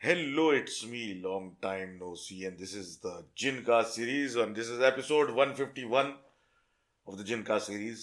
Hello, it's me, long time no see, and this is the Jinka series, and this is episode 151 of the Jinka series.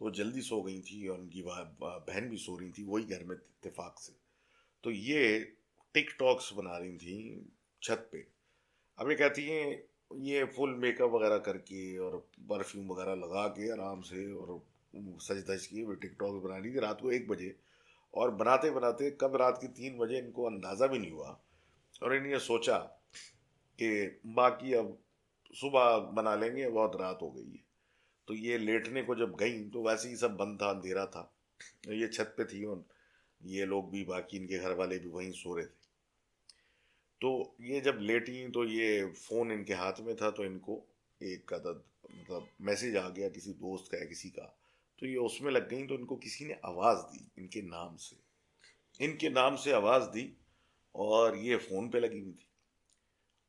تو وہ جلدی سو گئی تھی اور ان کی بہن بھی سو رہی تھی وہی گھر میں اتفاق سے. تو یہ ٹک ٹاکس بنا رہی تھیں چھت پہ. اب یہ کہتی ہیں یہ فل میک اپ وغیرہ کر کے اور پرفیوم وغیرہ لگا کے آرام سے اور سج دھج کے وہ ٹک ٹاک بنا رہی تھی رات کو 1 بجے. اور بناتے بناتے کب رات کی 3 بجے ان کو اندازہ بھی نہیں ہوا. اور انہوں نے سوچا کہ باقی اب صبح بنا لیں گے, بہت رات ہو گئی ہے. تو یہ لیٹنے کو جب گئیں تو ویسے ہی سب بند تھا, اندھیرا تھا. یہ چھت پہ تھی اور یہ لوگ بھی, باقی ان کے گھر والے بھی وہیں سو رہے تھے. تو یہ جب لیٹی تو یہ فون ان کے ہاتھ میں تھا, تو ان کو ایک عدد مطلب میسج آ گیا کسی دوست کا یا کسی کا. تو یہ اس میں لگ گئیں تو ان کو کسی نے آواز دی ان کے نام سے, ان کے نام سے آواز دی اور یہ فون پہ لگی ہوئی تھی.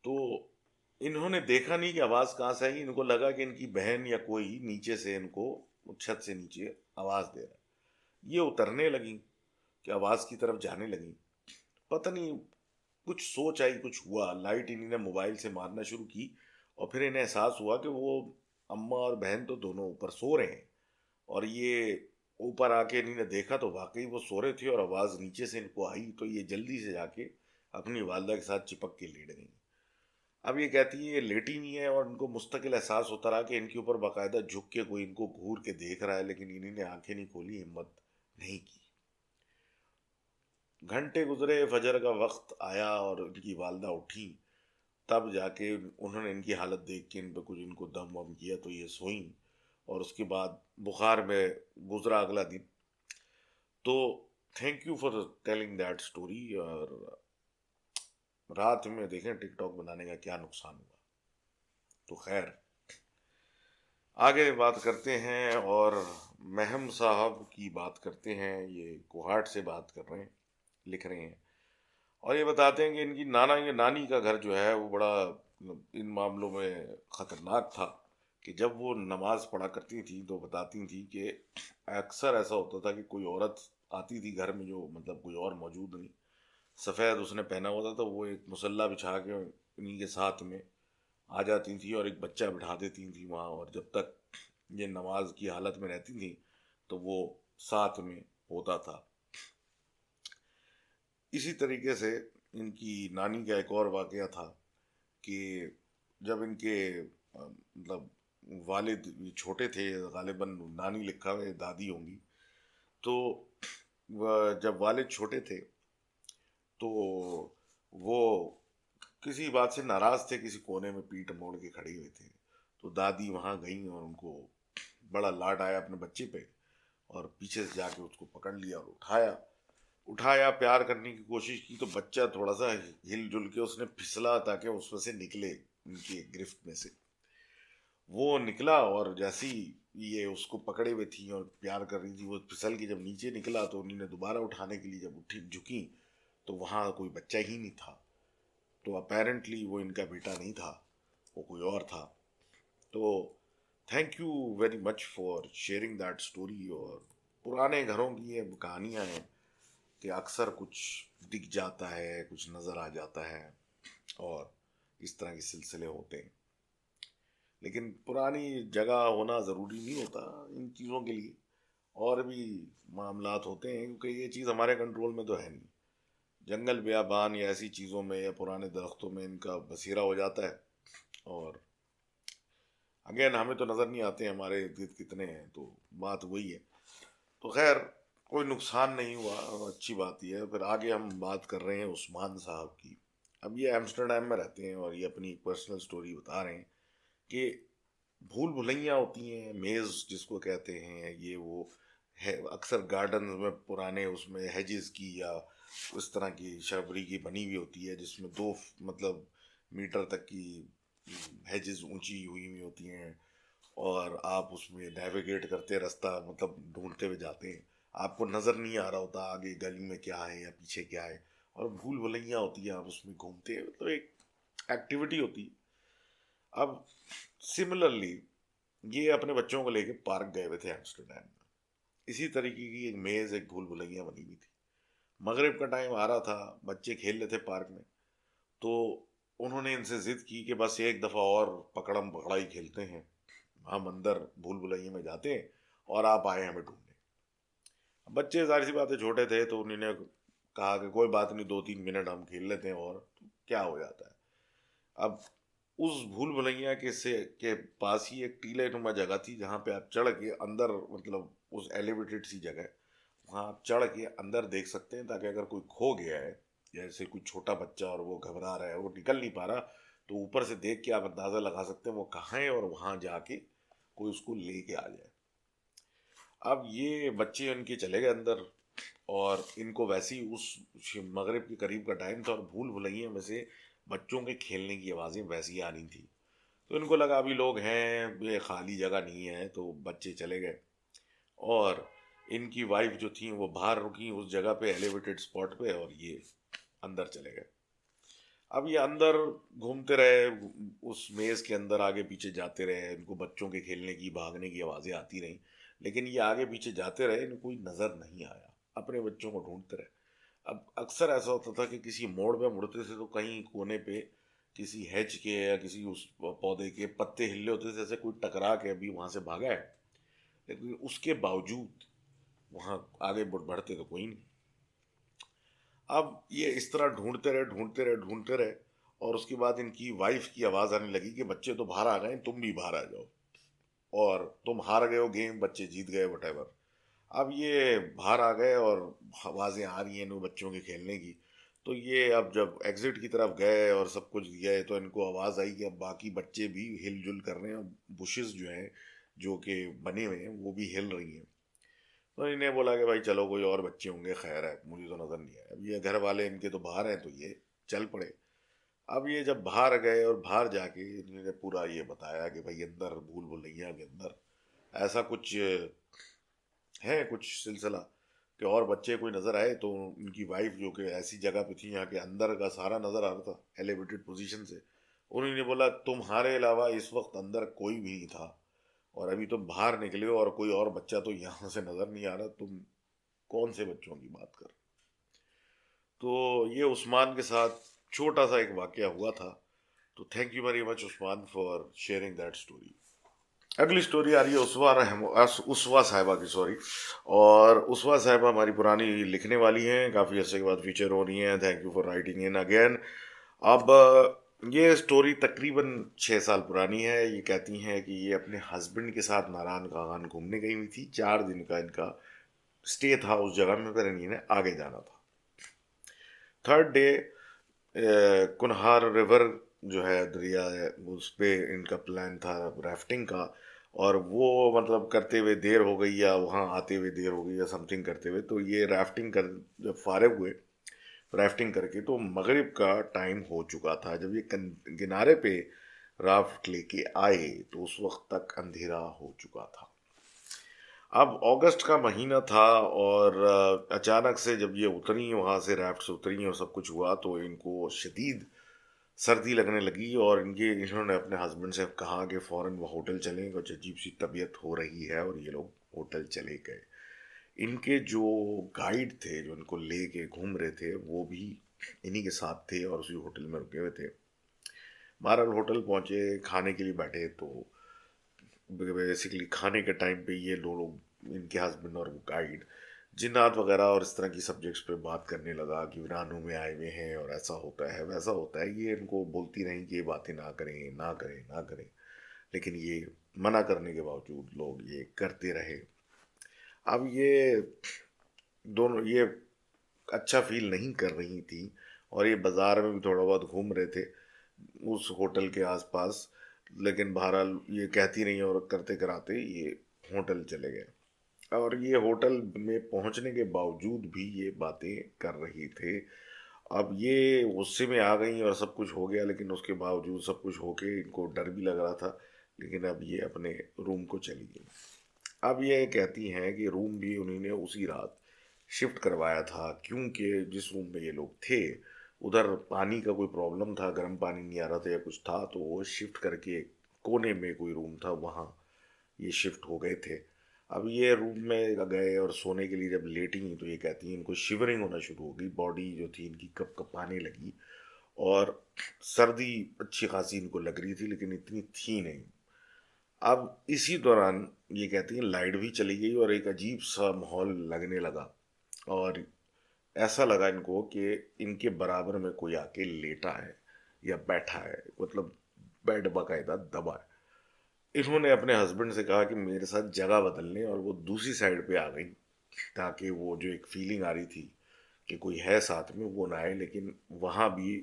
تو انہوں نے دیکھا نہیں کہ آواز کہاں سے آئی, ان کو لگا کہ ان کی بہن یا کوئی نیچے سے ان کو چھت سے نیچے آواز دے رہا ہے. یہ اترنے لگیں کہ آواز کی طرف جانے لگیں. پتہ نہیں کچھ سوچ آئی, کچھ ہوا, لائٹ انہیں نے موبائل سے مارنا شروع کی اور پھر انہیں احساس ہوا کہ وہ اماں اور بہن تو دونوں اوپر سو رہے ہیں. اور یہ اوپر آ کے انہیں نے دیکھا تو واقعی وہ سو رہے تھے اور آواز نیچے سے ان کو آئی. تو یہ جلدی سے جا کے اپنی والدہ کے ساتھ چپک کے لیٹ گئیں. اب یہ کہتی ہے یہ لیٹی نہیں ہے اور ان کو مستقل احساس ہوتا رہا کہ ان کے اوپر باقاعدہ جھک کے کوئی ان کو گھور کے دیکھ رہا ہے, لیکن انہیں نے آنکھیں نہیں کھولی, ہمت نہیں کی. گھنٹے گزرے, فجر کا وقت آیا اور ان کی والدہ اٹھی. تب جا کے انہوں نے ان کی حالت دیکھ کے ان پہ کچھ ان کو دم وم کیا تو یہ سوئیں. اور اس کے بعد بخار میں گزرا اگلا دن. تو thank you for telling that story. اور رات میں دیکھیں ٹک ٹاک بنانے کا کیا نقصان ہوا. تو خیر آگے بات کرتے ہیں اور مہم صاحب کی بات کرتے ہیں. یہ کوہاٹ سے بات کر رہے ہیں, لکھ رہے ہیں اور یہ بتاتے ہیں کہ ان کی نانی کا گھر جو ہے وہ بڑا ان معاملوں میں خطرناک تھا. کہ جب وہ نماز پڑھا کرتی تھی تو بتاتی تھی کہ اکثر ایسا ہوتا تھا کہ کوئی عورت آتی تھی گھر میں جو مطلب کوئی اور موجود نہیں, سفید اس نے پہنا ہوتا تھا, وہ ایک مسلح بچھا کے انہیں کے ساتھ میں آ جاتی تھیں اور ایک بچہ بٹھا دیتی تھیں وہاں. اور جب تک یہ نماز کی حالت میں رہتی تھیں تو وہ ساتھ میں ہوتا تھا. اسی طریقے سے ان کی نانی کا ایک اور واقعہ تھا کہ جب ان کے مطلب والد چھوٹے تھے, غالباً نانی لکھا ہوئے دادی ہوں گی, تو جب والد چھوٹے تھے تو وہ کسی بات سے ناراض تھے, کسی کونے میں پیٹ موڑ کے کھڑے ہوئے تھے. تو دادی وہاں گئیں اور ان کو بڑا لاڈ آیا اپنے بچے پہ, اور پیچھے سے جا کے اس کو پکڑ لیا اور اٹھایا پیار کرنے کی کوشش کی. تو بچہ تھوڑا سا ہل جل کے اس نے پھسلا تاکہ اس میں سے نکلے, ان کی گرفت میں سے وہ نکلا. اور جیسی یہ اس کو پکڑے ہوئے تھی اور پیار کر رہی تھی, وہ پھسل کے جب نیچے نکلا تو انہوں نے دوبارہ اٹھانے کے لیے جب جھکی تو وہاں کوئی بچہ ہی نہیں تھا. تو اپیرنٹلی وہ ان کا بیٹا نہیں تھا, وہ کوئی اور تھا. تو thank you very much for sharing that story. اور پرانے گھروں کی یہ کہانیاں ہیں کہ اکثر کچھ دکھ جاتا ہے, کچھ نظر آ جاتا ہے اور اس طرح کے سلسلے ہوتے ہیں. لیکن پرانی جگہ ہونا ضروری نہیں ہوتا ان چیزوں کے لیے, اور بھی معاملات ہوتے ہیں, کیونکہ یہ چیز ہمارے کنٹرول میں تو ہے نہیں. جنگل بیابان یا ایسی چیزوں میں یا پرانے درختوں میں ان کا بسیرا ہو جاتا ہے. اور اگین ہمیں تو نظر نہیں آتے ہمارے ارد گرد کتنے ہیں, تو بات وہی ہے. تو خیر کوئی نقصان نہیں ہوا, اچھی بات یہ ہے. پھر آگے ہم بات کر رہے ہیں عثمان صاحب کی. اب یہ ایمسٹرڈیم میں رہتے ہیں اور یہ اپنی پرسنل سٹوری بتا رہے ہیں کہ بھول بھلیاں ہوتی ہیں, میز جس کو کہتے ہیں, یہ وہ ہے اکثر گارڈن میں پرانے, اس میں ہیجز کی یا اس طرح کی شربری کی بنی ہوئی ہوتی ہے جس میں 2 مطلب میٹر تک کی ہیجز اونچی ہوئی ہوتی ہیں, اور آپ اس میں نیویگیٹ کرتے رستہ مطلب ڈھونڈتے ہوئے جاتے ہیں. آپ کو نظر نہیں آ رہا ہوتا آگے گلی میں کیا ہے یا پیچھے کیا ہے, اور بھول بھلیاں ہوتی ہیں, آپ اس میں گھومتے ہیں, تو ایک ایکٹیویٹی ہوتی ہے. اب سملرلی یہ اپنے بچوں کو لے کے پارک گئے ہوئے تھے ایمسٹرڈیم میں. اسی طریقے کی ایک میز, ایک بھول بھلیاں بنی ہوئی تھی. مغرب کا ٹائم آ رہا تھا, بچے کھیل رہے تھے پارک میں. تو انہوں نے ان سے ضد کی کہ بس ایک دفعہ اور پکڑم پکڑائی کھیلتے ہیں, ہم اندر بھول بھلائیے میں جاتے ہیں اور آپ آئے ہمیں ڈھونڈنے. بچے ظاہر سی بات ہے چھوٹے تھے تو انہوں نے کہا کہ کوئی بات نہیں 2-3 منٹ ہم کھیل لیتے ہیں اور کیا ہو جاتا ہے. اب اس بھول بھلیا کے پاس ہی ایک ٹیلے نما جگہ تھی جہاں پہ آپ چڑھ کے اندر مطلب اس ایلیویٹڈ سی جگہ ہے وہاں آپ چڑھ کے اندر دیکھ سکتے ہیں تاکہ اگر کوئی کھو گیا ہے جیسے کوئی چھوٹا بچہ اور وہ گھبرا رہا ہے وہ نکل نہیں پا رہا تو اوپر سے دیکھ کے آپ اندازہ لگا سکتے ہیں وہ کہاں ہے اور وہاں جا کے کوئی اس کو لے کے آ جائے. اب یہ بچے ان کے چلے گئے اندر اور ان کو ویسے ہی اس مغرب کے قریب کا ٹائم تھا اور بھول بھلائیے میں سے بچوں کے کھیلنے کی آوازیں ویسی ہی آ رہی تھی تو ان کو لگا ابھی لوگ ہیں یہ خالی جگہ نہیں ہے تو بچے چلے گئے اور ان کی وائف جو تھیں وہ باہر رکی اس جگہ پہ ایلیویٹڈ اسپاٹ پہ اور یہ اندر چلے گئے. اب یہ اندر گھومتے رہے اس میز کے اندر آگے پیچھے جاتے رہے ان کو بچوں کے کھیلنے کی بھاگنے کی آوازیں آتی رہیں لیکن یہ آگے پیچھے جاتے رہے ان کو کوئی نظر نہیں آیا اپنے بچوں کو ڈھونڈتے رہے. اب اکثر ایسا ہوتا تھا کہ کسی موڑ پہ مڑتے تھے تو کہیں کونے پہ کسی ہیج کے یا کسی اس پودے کے پتے ہلے ہوتے تھے جیسے کوئی ٹکرا کے ابھی وہاں سے بھاگا ہے لیکن اس کے باوجود وہاں آگے بڑھتے تو کوئی نہیں. اب یہ اس طرح ڈھونڈتے رہے اور اس کے بعد ان کی وائف کی آواز آنے لگی کہ بچے تو باہر آ گئے تم بھی باہر آ جاؤ اور تم ہار گئے ہو گیم بچے جیت گئے وٹ ایور. اب یہ باہر آ گئے اور آوازیں آ رہی ہیں ان بچوں کے کھیلنے کی تو یہ اب جب ایگزٹ کی طرف گئے اور سب کچھ گئے تو ان کو آواز آئی کہ اب باقی بچے بھی ہل جل کر رہے ہیں بشز جو ہیں جو کہ بنے ہوئے ہیں وہ بھی ہل رہی ہیں تو انہیں بولا کہ بھائی چلو کوئی اور بچے ہوں گے خیر ہے مجھے تو نظر نہیں آیا. اب یہ گھر والے ان کے تو باہر ہیں تو یہ چل پڑے. اب یہ جب باہر گئے اور باہر جا کے انہوں نے پورا یہ بتایا کہ بھائی اندر بھول بھلیا کے اندر ایسا کچھ ہے کچھ سلسلہ کہ اور بچے کوئی نظر آئے تو ان کی وائف جو کہ ایسی جگہ پہ تھی یہاں کے اندر کا سارا نظر آ رہا تھا ایلیویٹڈ پوزیشن سے انہوں نے بولا تمہارے علاوہ اس وقت اندر کوئی بھی نہیں تھا اور ابھی تم باہر نکلے ہو اور کوئی اور بچہ تو یہاں سے نظر نہیں آ رہا تم کون سے بچوں کی بات کر. تو یہ عثمان کے ساتھ چھوٹا سا ایک واقعہ ہوا تھا تو thank you very much Usman for sharing that story. اگلی اسٹوری آ رہی ہے اسوا صاحبہ کی سوری اور اسوا صاحبہ ہماری پرانی لکھنے والی ہیں کافی عرصے کے بعد فیچر ہو رہی ہیں thank you for writing in again. اب یہ اسٹوری تقریباً 6 سال پرانی ہے. یہ کہتی ہیں کہ یہ اپنے ہسبینڈ کے ساتھ ناران کاغان گھومنے گئی ہوئی تھی 4 دن کا ان کا اسٹے تھا اس جگہ میں پھر انہیں آگے جانا تھا. تھرڈ ڈے کنہار ریور جو ہے دریا ہے اس پہ ان کا پلان تھا ریفٹنگ کا اور وہ مطلب کرتے ہوئے دیر ہو گئی یا وہاں آتے ہوئے دیر ہو گئی یا سم تھنگ کرتے ہوئے تو یہ ریفٹنگ کر جب فارغ ہوئے ریفٹنگ کر کے تو مغرب کا ٹائم ہو چکا تھا. جب یہ کنارے پہ رافٹ لے کے آئے تو اس وقت تک اندھیرا ہو چکا تھا. اب اگست کا مہینہ تھا اور اچانک سے جب یہ اتری وہاں سے ریفٹ سے اتری اور سب کچھ ہوا تو ان کو شدید سردی لگنے لگی اور انہوں نے اپنے ہسبینڈ سے کہا کہ فوراً وہ ہوٹل چلیں کچھ عجیب سی طبیعت ہو رہی ہے اور یہ لوگ ہوٹل چلے گئے. ان کے جو گائیڈ تھے جو ان کو لے کے گھوم رہے تھے وہ بھی انہی کے ساتھ تھے اور اسی ہوٹل میں رکے ہوئے تھے. بہرحال ہوٹل پہنچے کھانے کے لیے بیٹھے تو بیسیکلی کھانے کے ٹائم پہ یہ لوگ ان کے ہسبینڈ اور گائیڈ جنات وغیرہ اور اس طرح کی سبجیکٹس پہ بات کرنے لگا کہ ویرانوں میں آئے ہوئے ہیں اور ایسا ہوتا ہے ویسا ہوتا ہے. یہ ان کو بولتی رہیں کہ یہ باتیں نہ کریں نہ کریں نہ کریں لیکن یہ منع کرنے کے باوجود لوگ یہ کرتے رہے. اب یہ دونوں یہ اچھا فیل نہیں کر رہی تھی اور یہ بازار میں بھی تھوڑا بہت گھوم رہے تھے اس ہوٹل کے آس پاس لیکن بہرحال یہ کہتی نہیں اور کرتے کراتے یہ ہوٹل چلے گئے. اور یہ ہوٹل میں پہنچنے کے باوجود بھی یہ باتیں کر رہی تھے. اب یہ غصے میں آ گئیں اور سب کچھ ہو گیا لیکن اس کے باوجود سب کچھ ہو کے ان کو ڈر بھی لگ رہا تھا لیکن اب یہ اپنے روم کو چلی گئی. اب یہ کہتی ہیں کہ روم بھی انہوں نے اسی رات شفٹ کروایا تھا کیونکہ جس روم میں یہ لوگ تھے ادھر پانی کا کوئی پرابلم تھا گرم پانی نہیں آ رہا تھا یا کچھ تھا تو وہ شفٹ کر کے کونے میں کوئی روم تھا وہاں یہ شفٹ ہو گئے تھے. اب یہ روم میں گئے اور سونے کے لیے جب لیٹی تو یہ کہتی ہیں ان کو شیورنگ ہونا شروع ہو گئی باڈی جو تھی ان کی کپ کپانے لگی اور سردی اچھی خاصی ان کو لگ رہی تھی لیکن اتنی تھی نہیں. اب اسی دوران یہ کہتی ہیں لائٹ بھی چلی گئی اور ایک عجیب سا ماحول لگنے لگا، اور ایسا لگا ان کو کہ ان کے برابر میں کوئی آ کے لیٹا ہے یا بیٹھا ہے، مطلب بیڈ باقاعدہ دبا ہے۔ انہوں نے اپنے ہسبینڈ سے کہا کہ میرے ساتھ جگہ بدل لیں، اور وہ دوسری سائڈ پہ آ گئی تاکہ وہ جو ایک فیلنگ آ رہی تھی کہ کوئی ہے ساتھ میں وہ نہ آئے، لیکن وہاں بھی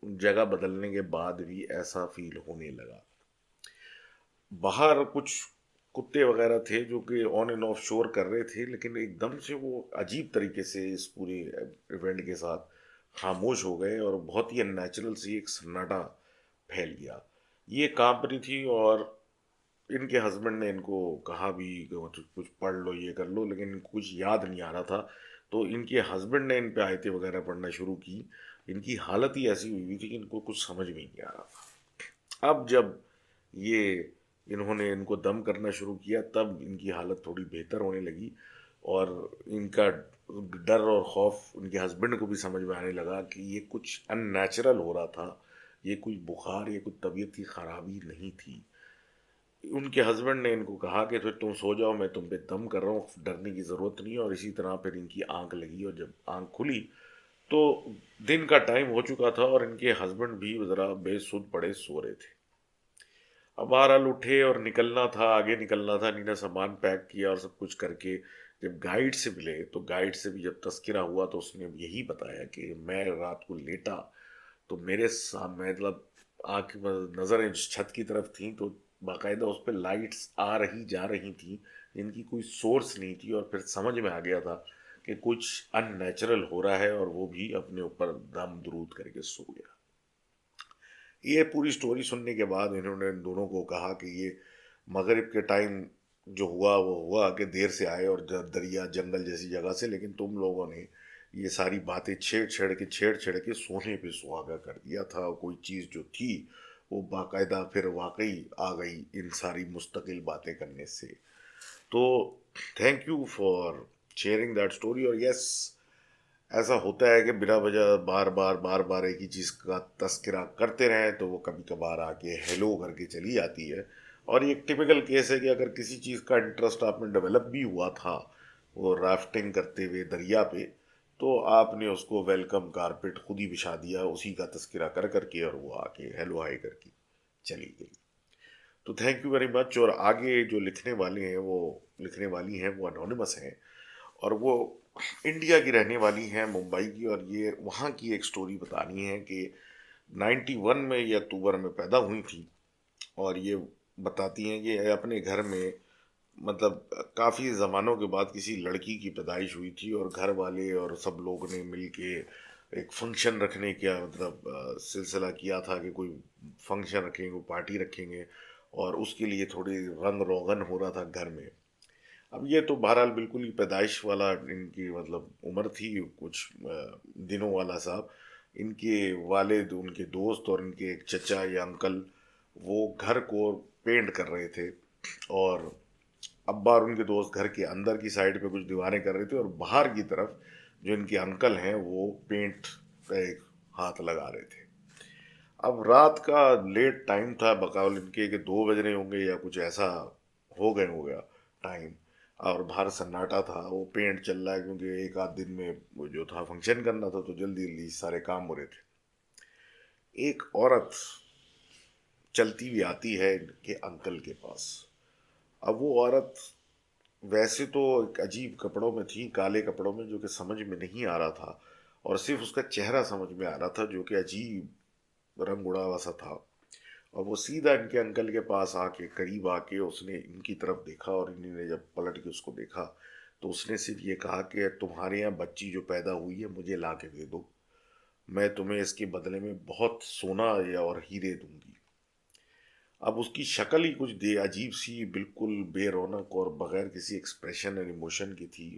جگہ بدلنے کے بعد بھی ایسا فیل ہونے لگا۔ باہر کچھ کتے وغیرہ تھے جو کہ آن اینڈ آف شور کر رہے تھے، لیکن ایک دم سے وہ عجیب طریقے سے اس پورے ایونٹ کے ساتھ خاموش ہو گئے، اور بہت ہی ان نیچرل سی ایک سناٹا پھیل گیا۔ یہ کانپ رہی تھی، اور ان کے ہسبینڈ نے ان کو کہا بھی کہ کچھ پڑھ لو یہ کر لو، لیکن ان کو کچھ یاد نہیں آ رہا تھا۔ تو ان کے ہسبینڈ نے ان پہ آیتیں وغیرہ پڑھنا شروع کی۔ ان کی حالت ہی ایسی ہوئی تھی کہ ان کو کچھ سمجھ میں نہیں آ رہا تھا۔ اب جب یہ انہوں نے ان کو دم کرنا شروع کیا، تب ان کی حالت تھوڑی بہتر ہونے لگی، اور ان کا ڈر اور خوف ان کے ہسبینڈ کو بھی سمجھ میں آنے لگا کہ یہ کچھ ان نیچرل ہو رہا تھا، یہ کوئی بخار یا کوئی طبیعت کی خرابی نہیں تھی۔ ان کے ہسبینڈ نے ان کو کہا کہ پھر تم سو جاؤ، میں تم پہ دم کر رہا ہوں، ڈرنے کی ضرورت نہیں ہے۔ اور اسی طرح پھر ان کی آنکھ لگی، اور جب آنکھ کھلی تو دن کا ٹائم ہو چکا تھا، اور ان کے ہسبینڈ بھی ذرا بے سود پڑے سو رہے تھے۔ اب بہرحال اٹھے اور نکلنا تھا، آگے نکلنا تھا، انہیں سامان پیک کیا اور سب کچھ کر کے جب گائیڈ سے ملے تو گائیڈ سے بھی جب تذکرہ ہوا تو اس نے یہی بتایا کہ میں رات کو لیٹا تو میرے سامنے مطلب آنکھ نظریں چھت کی طرف تھیں، تو باقاعدہ اس پہ لائٹس آ رہی جا رہی تھیں جن کی کوئی سورس نہیں تھی، اور پھر سمجھ میں آ گیا تھا کہ کچھ ان نیچرل ہو رہا ہے، اور وہ بھی اپنے اوپر دم درود کر کے سو گیا۔ یہ پوری سٹوری سننے کے بعد انہوں نے ان دونوں کو کہا کہ یہ مغرب کے ٹائم جو ہوا وہ ہوا کہ دیر سے آئے اور دریا جنگل جیسی جگہ سے، لیکن تم لوگوں نے یہ ساری باتیں چھیڑ چھیڑ کے سونے پہ سہاگا کر دیا تھا، اور کوئی چیز جو تھی وہ باقاعدہ پھر واقعی آ گئی ان ساری مستقل باتیں کرنے سے۔ تو thank you for sharing that story. اور یس، ایسا ہوتا ہے کہ بلا وجہ بار بار ایک ہی چیز کا تذکرہ کرتے رہیں تو وہ کبھی کبھار آ کے ہیلو کر کے چلی جاتی ہے۔ اور یہ ایک ٹپیکل کیس ہے کہ اگر کسی چیز کا انٹرسٹ آپ میں ڈیولپ بھی ہوا تھا وہ رافٹنگ کرتے ہوئے دریا پہ، تو آپ نے اس کو ویلکم کارپیٹ خود ہی بچھا دیا اسی کا تذکرہ کر کے، اور وہ آ کے ہیلو ہائی کر کے چلی گئی۔ تو تھینک یو ویری مچ۔ اور آگے جو لکھنے والے ہیں وہ لکھنے والی ہیں وہ انونیمس ہیں، اور وہ انڈیا کی رہنے والی ہیں، ممبئی کی، اور یہ وہاں کی ایک سٹوری بتانی ہے کہ 91 میں یہ اکتوبر میں پیدا ہوئی تھی، اور یہ بتاتی ہیں کہ اپنے گھر میں مطلب کافی زمانوں کے بعد کسی لڑکی کی پیدائش ہوئی تھی، اور گھر والے اور سب لوگ نے مل کے ایک فنکشن رکھنے کا مطلب سلسلہ کیا تھا کہ کوئی فنکشن رکھیں گے، کوئی پارٹی رکھیں گے، اور اس کے لیے تھوڑی رنگ روغن ہو رہا تھا گھر میں۔ اب یہ تو بہرحال بالکل ہی پیدائش والا ان کی مطلب عمر تھی، کچھ دنوں والا صاحب۔ ان کے والد، ان کے دوست اور ان کے ایک چچا یا انکل وہ گھر کو پینٹ کر رہے تھے، اور ابا اور ان کے دوست گھر کے اندر کی سائڈ پہ کچھ دیواریں کر رہے تھے، اور باہر کی طرف جو ان کے انکل ہیں وہ پینٹ کا ایک ہاتھ لگا رہے تھے۔ اب رات کا لیٹ ٹائم تھا، بقول ان کے کہ 2 بج رہے ہوں گے یا کچھ ایسا ہو گیا ٹائم، اور باہر سناٹا تھا، وہ پینٹ چل رہا ہے کیونکہ ایک آدھ دن میں وہ جو تھا فنکشن کرنا تھا، تو جلدی جلدی سارے کام ہو رہے تھے۔ ایک عورت چلتی ہوئی آتی ہے ان کے انکل کے پاس۔ اب وہ عورت ویسے تو ایک عجیب کپڑوں میں تھی، کالے کپڑوں میں، جو کہ سمجھ میں نہیں آ رہا تھا، اور صرف اس کا چہرہ سمجھ میں آ رہا تھا جو کہ عجیب رنگ اڑا ہوا سا تھا۔ اور وہ سیدھا ان کے انکل کے پاس آ کے قریب آ کے اس نے ان کی طرف دیکھا، اور انہوں نے جب پلٹ کے اس کو دیکھا تو اس نے صرف یہ کہا کہ تمہارے یہاں بچی جو پیدا ہوئی ہے مجھے لا کے دے دو، میں تمہیں اس کے بدلے میں بہت سونا یا اور ہیرے دوں گی۔ اب اس کی شکل ہی کچھ عجیب سی، بالکل بے رونق اور بغیر کسی ایکسپریشن اور ایموشن کی تھی۔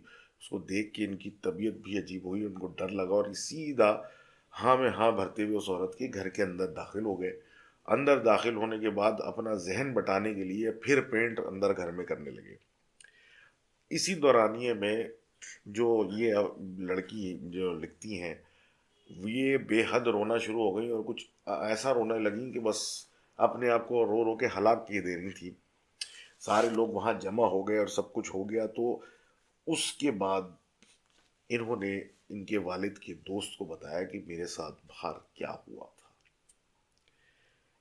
اس کو دیکھ کے ان کی طبیعت بھی عجیب ہوئی، ان کو ڈر لگا، اور سیدھا ہاں میں ہاں بھرتے ہوئے اس عورت کے گھر کے اندر داخل ہو گئے۔ اندر داخل ہونے کے بعد اپنا ذہن بٹانے کے لیے پھر پینٹ اندر گھر میں کرنے لگے۔ اسی دورانیے میں جو یہ لڑکی جو لکھتی ہیں یہ بے حد رونا شروع ہو گئی، اور کچھ ایسا رونے لگیں کہ بس اپنے آپ کو رو رو کے ہلاک کیے دے رہی تھی۔ سارے لوگ وہاں جمع ہو گئے اور سب کچھ ہو گیا. تو اس کے بعد انہوں نے ان کے والد کے دوست کو بتایا کہ میرے ساتھ باہر کیا ہوا تھا.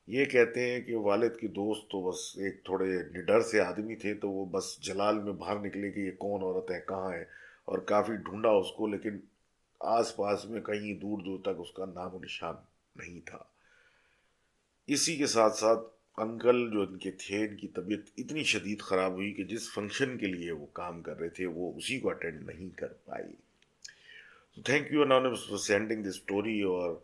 یہ کہتے ہیں کہ والد کے دوست تو بس ایک تھوڑے نڈر سے آدمی تھے، تو وہ بس جلال میں باہر نکلے کہ یہ کون عورت ہے، کہاں ہے، اور کافی ڈھونڈا اس کو، لیکن آس پاس میں کہیں دور دور تک اس کا نام و نشان نہیں تھا. اسی کے ساتھ ساتھ انکل جو ان کے تھے، ان کی طبیعت اتنی شدید خراب ہوئی کہ جس فنکشن کے لیے وہ کام کر رہے تھے وہ اسی کو اٹینڈ نہیں کر پائی. Thank you anonymous for sending this story. اور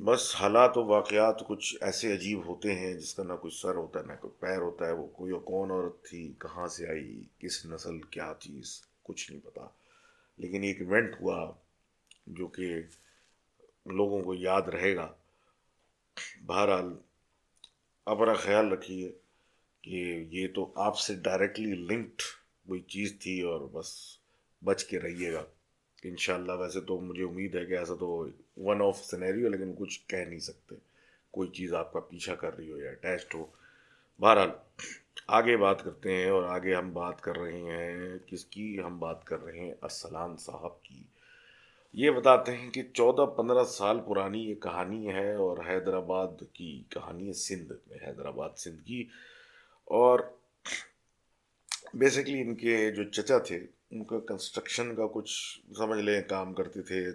بس حالات و واقعات کچھ ایسے عجیب ہوتے ہیں جس کا نہ کوئی سر ہوتا ہے نہ کوئی پیر ہوتا ہے. وہ کوئی کون عورت تھی، کہاں سے آئی، کس نسل، کیا چیز، کچھ نہیں پتا. لیکن ایک ایونٹ ہوا جو کہ لوگوں کو یاد رہے گا. بہرحال اپنا خیال رکھیے کہ یہ تو آپ سے ڈائریکٹلی لنکڈ کوئی چیز تھی، اور بس بچ کے رہیے گا انشاءاللہ. ویسے تو مجھے امید ہے کہ ایسا تو ون آف سینیریو، لیکن کچھ کہہ نہیں سکتے، کوئی چیز آپ کا پیچھا کر رہی ہو یا اٹیچڈ ہو. بہرحال آگے بات کرتے ہیں، اور آگے ہم بات کر رہے ہیں کس کی؟ ہم بات کر رہے ہیں ارسلان صاحب کی. یہ بتاتے ہیں کہ 14-15 سال پرانی یہ کہانی ہے، اور حیدرآباد کی کہانی ہے، سندھ میں، حیدرآباد سندھ کی. اور بیسکلی ان کے جو چچا تھے ان کا کنسٹرکشن کا کچھ سمجھ لیں کام کرتے تھے،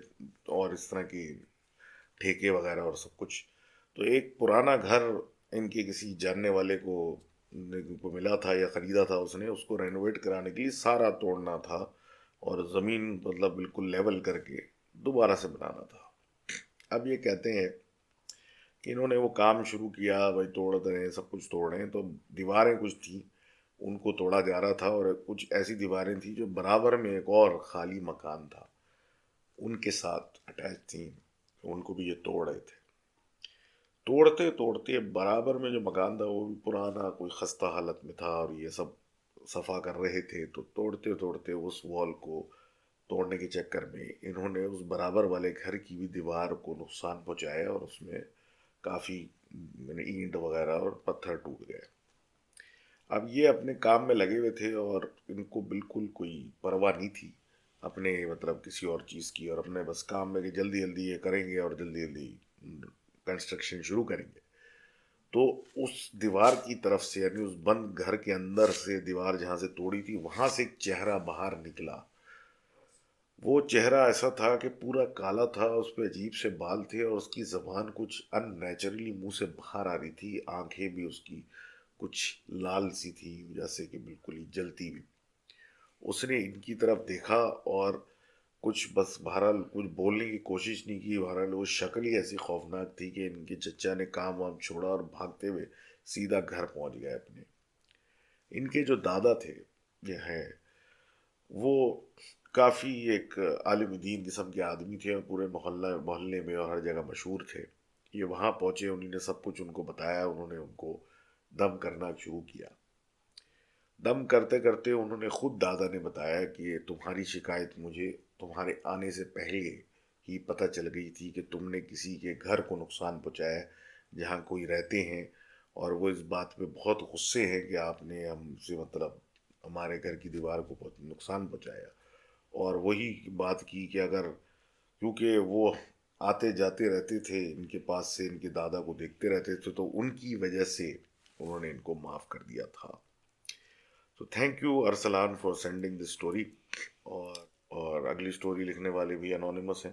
اور اس طرح کی ٹھیکے وغیرہ اور سب کچھ. تو ایک پرانا گھر ان کے کسی جاننے والے کو ملا تھا یا خریدا تھا اس نے. اس کو رینوویٹ کرانے کے لیے سارا توڑنا تھا، اور زمین مطلب بالکل لیول کر کے دوبارہ سے بنانا تھا. اب یہ کہتے ہیں کہ انہوں نے وہ کام شروع کیا، بھائی توڑ رہے ہیں، سب کچھ توڑ رہے ہیں. تو دیواریں کچھ تھیں ان کو توڑا جا رہا تھا، اور کچھ ایسی دیواریں تھیں جو برابر میں ایک اور خالی مکان تھا ان کے ساتھ اٹیچ تھیں، ان کو بھی یہ توڑ رہے تھے. توڑتے توڑتے برابر میں جو مکان تھا وہ بھی پرانا کوئی خستہ حالت میں تھا، اور یہ سب صفا کر رہے تھے. تو توڑتے توڑتے اس وال کو توڑنے کے چکر میں انہوں نے اس برابر والے گھر کی بھی دیوار کو نقصان پہنچایا، اور اس میں کافی اینٹ وغیرہ اور پتھر ٹوٹ گئے. اب یہ اپنے کام میں لگے ہوئے تھے، اور ان کو بالکل کوئی پرواہ نہیں تھی اپنے مطلب کسی اور چیز کی، اور اپنے بس کام میں کہ جلدی جلدی یہ کریں گے اور جلدی جلدی کنسٹرکشن شروع کریں گے. تو اس دیوار کی طرف سے، یعنی اس بند گھر کے اندر سے، دیوار جہاں سے توڑی تھی وہاں سے ایک چہرہ باہر نکلا. وہ چہرہ ایسا تھا کہ پورا کالا تھا، اس پہ عجیب سے بال تھے، اور اس کی زبان کچھ ان نیچرلی منہ سے باہر آ رہی تھی. آنکھیں بھی اس کی کچھ لال سی تھی، جیسے کہ بالکل ہی جلتی ہوئی. اس نے ان کی طرف دیکھا اور کچھ بس بہرحال کچھ بولنے کی کوشش نہیں کی. بہرحال وہ شکل ہی ایسی خوفناک تھی کہ ان کے چچا نے کام وام چھوڑا اور بھاگتے ہوئے سیدھا گھر پہنچ گئے اپنے. ان کے جو دادا تھے یہ ہیں، وہ کافی ایک عالم دین قسم کے آدمی تھے، اور پورے محلے میں اور ہر جگہ مشہور تھے. یہ وہاں پہنچے، انہوں نے سب کچھ ان کو بتایا، انہوں نے ان کو دم کرنا شروع کیا. دم کرتے کرتے انہوں نے خود دادا نے بتایا کہ تمہاری شکایت مجھے تمہارے آنے سے پہلے ہی پتہ چل گئی تھی کہ تم نے کسی کے گھر کو نقصان پہنچایا جہاں کوئی رہتے ہیں، اور وہ اس بات پہ بہت غصے ہیں کہ آپ نے ہم سے مطلب ہمارے گھر کی دیوار کو بہت نقصان پہنچایا. اور وہی بات کی کہ اگر، کیونکہ وہ آتے جاتے رہتے تھے ان کے پاس سے، ان کے دادا کو دیکھتے رہتے تھے، تو ان کی وجہ سے انہوں نے ان کو معاف کر دیا تھا. تو thank you Arsalan for sending this story. اور اگلی اسٹوری لکھنے والے بھی انونیمس ہیں،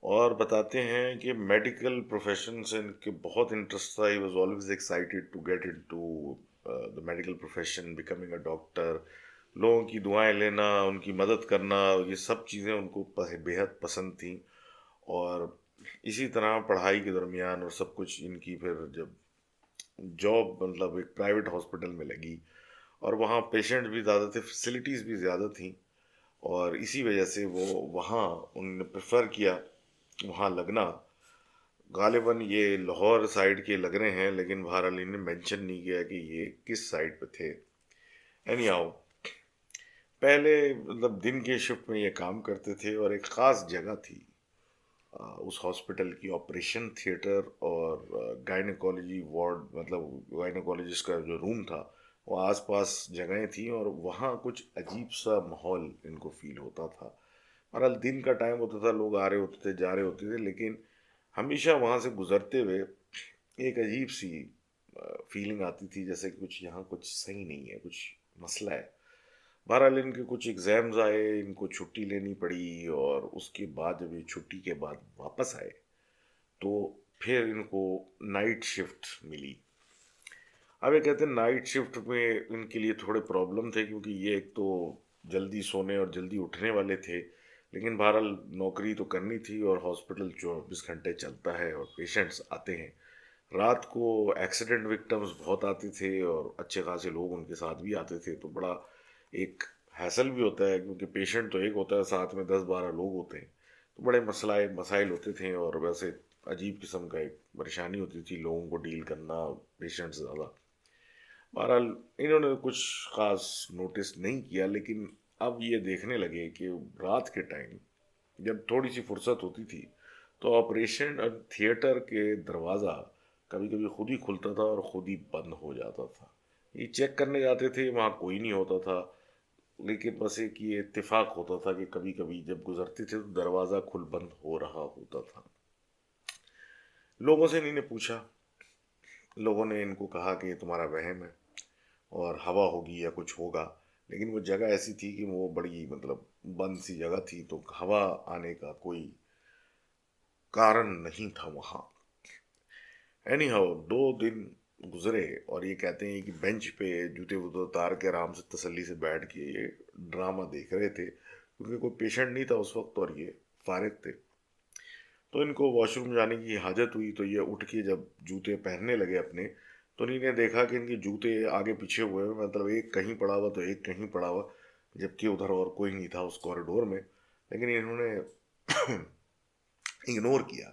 اور بتاتے ہیں کہ میڈیکل پروفیشن سے ان کے بہت انٹرسٹ تھا. He was always excited to get into the medical profession, becoming a doctor. لوگوں کی دعائیں لینا، ان کی مدد کرنا، یہ سب چیزیں ان کو بےحد پسند تھیں. اور اسی طرح پڑھائی کے درمیان اور سب کچھ ان کی پھر جب جاب مطلب ایک پرائیویٹ ہاسپٹل میں لگی، اور وہاں پیشنٹ بھی زیادہ تھے، فیسلٹیز بھی زیادہ تھیں، اور اسی وجہ سے وہ وہاں انہوں نے پریفر کیا وہاں لگنا. غالباً یہ لاہور سائڈ کے لگ رہے ہیں، لیکن بہرحال انہوں نے مینشن نہیں کیا کہ یہ کس سائڈ پہ تھے. اینی آؤ، پہلے مطلب دن کے شفٹ میں یہ کام کرتے تھے، اور ایک خاص جگہ تھی اس ہاسپٹل کی آپریشن تھیٹر اور گائنیکالوجی وارڈ، مطلب گائنیکالوجسٹ کا جو روم تھا، وہ آس پاس جگہیں تھیں اور وہاں کچھ عجیب سا ماحول ان کو فیل ہوتا تھا۔ بہرحال دن کا ٹائم ہوتا تھا، لوگ آ رہے ہوتے تھے، جا رہے ہوتے تھے، لیکن ہمیشہ وہاں سے گزرتے ہوئے ایک عجیب سی فیلنگ آتی تھی، جیسے کہ کچھ یہاں کچھ صحیح نہیں ہے، کچھ مسئلہ ہے۔ بہرحال ان کے کچھ ایگزامز آئے، ان کو چھٹی لینی پڑی، اور اس کے بعد جب یہ چھٹی کے بعد واپس آئے تو پھر ان کو نائٹ شفٹ ملی۔ اب یہ کہتے ہیں نائٹ شفٹ میں ان کے لیے تھوڑے پرابلم تھے، کیونکہ یہ ایک تو جلدی سونے اور جلدی اٹھنے والے تھے، لیکن بہرحال نوکری تو کرنی تھی، اور ہاسپٹل 24 گھنٹے چلتا ہے اور پیشنٹس آتے ہیں۔ رات کو ایکسیڈنٹ وکٹمز بہت آتے تھے اور اچھے خاصے لوگ ان کے ساتھ بھی آتے تھے، تو بڑا ایک حیصل بھی ہوتا ہے، کیونکہ پیشنٹ تو ایک ہوتا ہے، ساتھ میں 10-12 لوگ ہوتے ہیں، تو بڑے مسائل ہوتے تھے، اور ویسے عجیب قسم کا ایک پریشانی ہوتی تھی لوگوں کو ڈیل کرنا، پیشنٹ زیادہ۔ بہرحال انہوں نے کچھ خاص نوٹس نہیں کیا، لیکن اب یہ دیکھنے لگے کہ رات کے ٹائم جب تھوڑی سی فرصت ہوتی تھی تو آپریشن تھیٹر کے دروازہ کبھی کبھی خود ہی کھلتا تھا اور خود ہی بند ہو جاتا تھا۔ یہ چیک کرنے جاتے تھے، وہاں کوئی نہیں ہوتا تھا، لیکن بس ایک یہ اتفاق ہوتا تھا کہ کبھی کبھی جب گزرتے تھے تو دروازہ کھل بند ہو رہا ہوتا تھا۔ لوگوں سے انہوں نے پوچھا، لوگوں نے ان کو کہا کہ یہ تمہارا وہم ہے اور ہوا ہوگی یا کچھ ہوگا، لیکن وہ جگہ ایسی تھی کہ وہ بڑی مطلب بند سی جگہ تھی، تو ہوا آنے کا کوئی کارن نہیں تھا وہاں۔ اینی ہاؤ 2 دن گزرے، اور یہ کہتے ہیں کہ بینچ پہ جوتے ووتے اتار کے آرام سے تسلی سے بیٹھ کے یہ ڈرامہ دیکھ رہے تھے، کیونکہ کوئی پیشنٹ نہیں تھا اس وقت اور یہ فارغ تھے۔ تو ان کو واش روم جانے کی حاجت ہوئی، تو یہ اٹھ کے جب جوتے پہننے لگے اپنے، تو انہیں نے دیکھا کہ ان کے جوتے آگے پیچھے ہوئے ہوئے، مطلب ایک کہیں پڑا ہوا تو ایک کہیں پڑا ہوا، جبکہ ادھر اور کوئی نہیں تھا اس کوریڈور میں، لیکن انہوں نے اگنور کیا،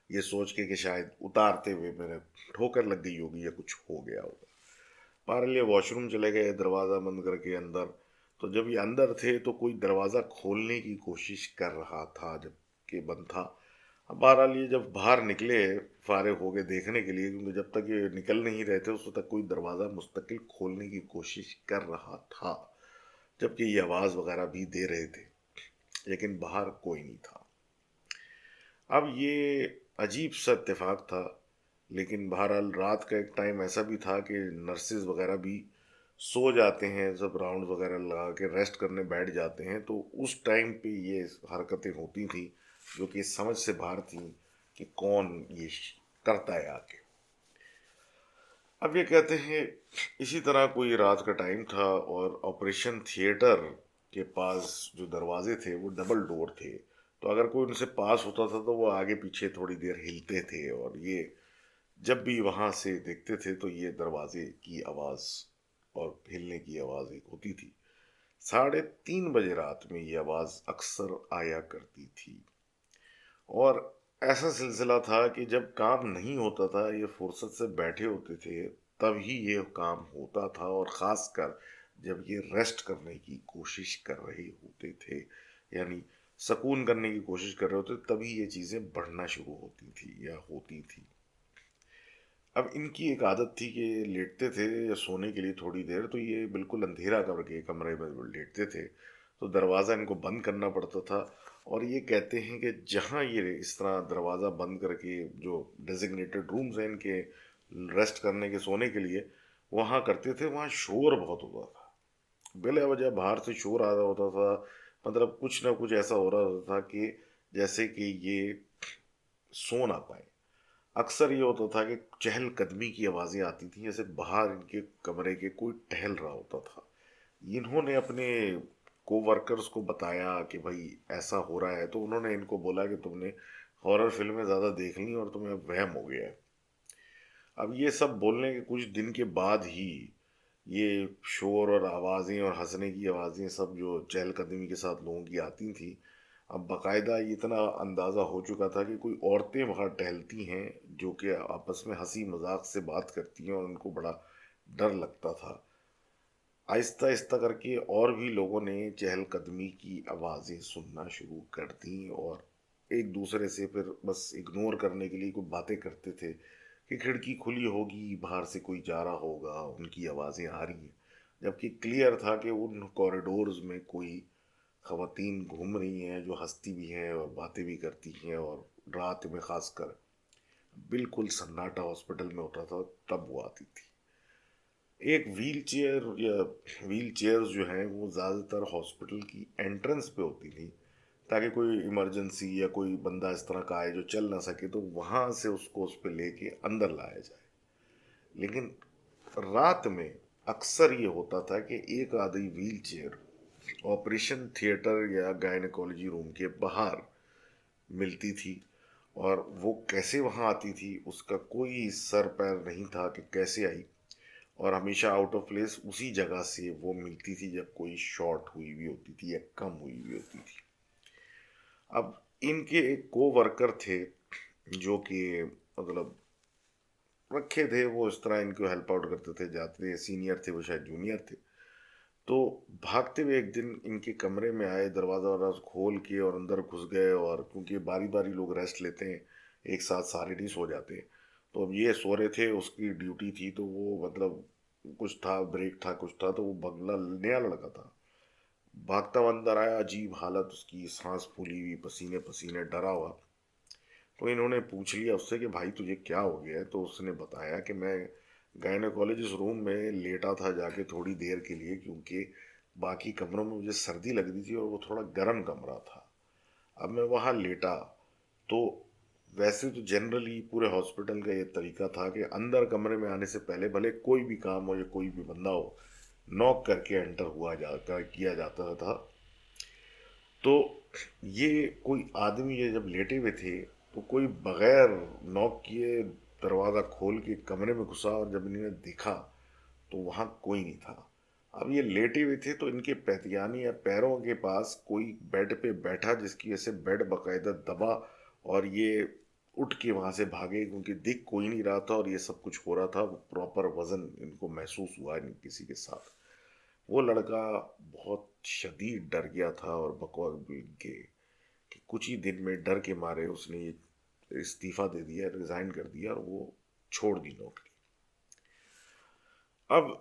یہ سوچ کے کہ شاید اتارتے ہوئے میرے ٹھوکر لگ گئی ہوگی یا کچھ ہو گیا ہوگا۔ بہرحال یہ واش روم چلے گئے دروازہ بند کر کے اندر، تو جب یہ اندر تھے تو کوئی دروازہ کھولنے کی کوشش کر رہا تھا جب کہ بند تھا۔ اب بہرحال یہ جب باہر نکلے فارغ ہو کے دیکھنے کے لیے، کیونکہ جب تک یہ نکل نہیں رہے تھے اس وقت تک کوئی دروازہ مستقل کھولنے کی کوشش کر رہا تھا، جبکہ یہ آواز وغیرہ بھی دے رہے تھے، لیکن باہر کوئی نہیں تھا۔ اب یہ عجیب سا اتفاق تھا، لیکن بہرحال رات کا ایک ٹائم ایسا بھی تھا کہ نرسز وغیرہ بھی سو جاتے ہیں، سب راؤنڈ وغیرہ لگا کے ریسٹ کرنے بیٹھ جاتے ہیں، تو اس ٹائم پہ یہ حرکتیں ہوتی تھیں جو کہ سمجھ سے باہر تھیں کہ کون یہ کرتا ہے آ کے۔ اب یہ کہتے ہیں اسی طرح کوئی رات کا ٹائم تھا، اور آپریشن تھیٹر کے پاس جو دروازے تھے وہ ڈبل ڈور تھے، تو اگر کوئی ان سے پاس ہوتا تھا تو وہ آگے پیچھے تھوڑی دیر ہلتے تھے، اور یہ جب بھی وہاں سے دیکھتے تھے تو یہ دروازے کی آواز اور ہلنے کی آواز ایک ہوتی تھی۔ 3:30 بجے رات میں یہ آواز اکثر آیا کرتی تھی، اور ایسا سلسلہ تھا کہ جب کام نہیں ہوتا تھا، یہ فرصت سے بیٹھے ہوتے تھے، تب ہی یہ کام ہوتا تھا، اور خاص کر جب یہ ریسٹ کرنے کی کوشش کر رہے ہوتے تھے، یعنی سکون کرنے کی کوشش کر رہے ہوتے، تبھی یہ چیزیں بڑھنا شروع ہوتی تھی یا ہوتی تھی۔ اب ان کی ایک عادت تھی کہ لیٹتے تھے یا سونے کے لیے تھوڑی دیر، تو یہ بالکل اندھیرا کر کے کمرے میں لیٹتے تھے، تو دروازہ ان کو بند کرنا پڑتا تھا، اور یہ کہتے ہیں کہ جہاں یہ اس طرح دروازہ بند کر کے جو ڈیزگنیٹڈ رومز ہیں ان کے ریسٹ کرنے کے سونے کے لیے وہاں کرتے تھے، وہاں شور بہت ہوتا تھا، بلا وجہ باہر سے شور آ رہا ہوتا تھا، مطلب کچھ نہ کچھ ایسا ہو رہا ہوتا تھا کہ جیسے کہ یہ سو نہ پائے۔ اکثر یہ ہوتا تھا کہ چہل قدمی کی آوازیں آتی تھیں، جیسے باہر ان کے کمرے کے کوئی ٹہل رہا ہوتا تھا۔ انہوں نے اپنے کو ورکرز کو بتایا کہ بھائی ایسا ہو رہا ہے، تو انہوں نے ان کو بولا کہ تم نے ہارر فلمیں زیادہ دیکھ لیں اور تمہیں وہم ہو گیا ہے۔ اب یہ سب بولنے کے کچھ دن کے بعد ہی یہ شور اور آوازیں اور ہنسنے کی آوازیں سب جو چہل قدمی کے ساتھ لوگوں کی آتی تھیں، اب باقاعدہ اتنا اندازہ ہو چکا تھا کہ کوئی عورتیں وہاں ٹہلتی ہیں جو کہ آپس میں ہنسی مذاق سے بات کرتی ہیں، اور ان کو بڑا ڈر لگتا تھا۔ آہستہ آہستہ کر کے اور بھی لوگوں نے چہل قدمی کی آوازیں سننا شروع کر دیں، اور ایک دوسرے سے پھر بس اگنور کرنے کے لیے کوئی باتیں کرتے تھے کہ کھڑکی کھلی ہوگی، باہر سے کوئی جا رہا ہوگا، ان کی آوازیں آ رہی ہیں، جبکہ کلیئر تھا کہ ان کوریڈورز میں کوئی خواتین گھوم رہی ہیں جو ہنستی بھی ہیں اور باتیں بھی کرتی ہیں، اور رات میں خاص کر بالکل سناٹا ہاسپٹل میں ہوتا تھا تب وہ آتی تھی۔ ایک ویل چیئر یا ویل چیئرز جو ہیں وہ زیادہ تر ہاسپٹل کی انٹرنس پہ ہوتی تھی، تاکہ کوئی ایمرجنسی یا کوئی بندہ اس طرح کا آئے جو چل نہ سکے تو وہاں سے اس پہ لے کے اندر لایا جائے۔ لیکن رات میں اکثر یہ ہوتا تھا کہ ایک آدھی ویل چیئر آپریشن تھیٹر یا گائنیکولوجی روم کے باہر ملتی تھی، اور وہ کیسے وہاں آتی تھی اس کا کوئی سر پیر نہیں تھا کہ کیسے آئی، اور ہمیشہ آؤٹ آف پلیس اسی جگہ سے وہ ملتی تھی جب کوئی شارٹ ہوئی ہوئی ہوتی تھی یا کم ہوئی ہوئی ہوتی تھی۔ اب ان کے ایک کو ورکر تھے جو کہ مطلب رکھے تھے، وہ اس طرح ان کو ہیلپ آؤٹ کرتے تھے، جاتے تھے، سینئر تھے، وہ شاید جونیئر تھے، تو بھاگتے ہوئے ایک دن ان کے کمرے میں آئے، دروازہ وروازہ کھول کے اور اندر گھس گئے، اور کیونکہ باری باری لوگ ریسٹ لیتے ہیں، ایک ساتھ سارے نہیں سو جاتے، تو اب یہ سو رہے تھے، اس کی ڈیوٹی تھی، تو وہ مطلب کچھ تھا، بریک تھا، کچھ تھا، تو وہ بگلا نیا لڑکا تھا، بھاگتا ہوا اندر آیا، عجیب حالت اس کی، سانس پھولی ہوئی، پسینے پسینے، ڈرا ہوا، تو انہوں نے پوچھ لیا اس سے کہ بھائی تجھے کیا ہو گیا ہے؟ تو اس نے بتایا کہ میں گائنیکولوجسٹ روم میں لیٹا تھا جا کے تھوڑی دیر کے لیے، کیونکہ باقی کمروں میں مجھے سردی لگ رہی تھی اور وہ تھوڑا گرم کمرہ تھا، اب میں وہاں لیٹا تو ویسے تو جنرلی پورے ہاسپٹل کا یہ طریقہ تھا کہ اندر کمرے میں آنے سے پہلے بھلے کوئی بھی کام ہو یا کوئی بھی بندہ ہو، نوک کر کے انٹر کیا جاتا تھا، تو یہ کوئی آدمی یہ جب لیٹے ہوئے تھے تو کوئی بغیر نوک کیے دروازہ کھول کے کمرے میں گھسا، اور جب انہوں نے دیکھا تو وہاں کوئی نہیں تھا۔ اب یہ لیٹے ہوئے تھے تو ان کے پیتیانی یا پیروں کے پاس کوئی بیڈ پہ بیٹھا، جس کی وجہ سے بیڈ باقاعدہ دبا، اور یہ اٹھ کے وہاں سے بھاگے، کیونکہ دکھ کوئی نہیں رہا تھا اور یہ سب کچھ ہو رہا تھا، پراپر وزن ان کو محسوس ہوا نہیں کسی کے ساتھ۔ وہ لڑکا بہت شدید ڈر گیا تھا، اور بکواس کے کہ کچھ ہی دن میں ڈر کے مارے اس نے یہ استعفیٰ دے دیا، ریزائن کر دیا، اور وہ چھوڑ دی نوکری۔ اب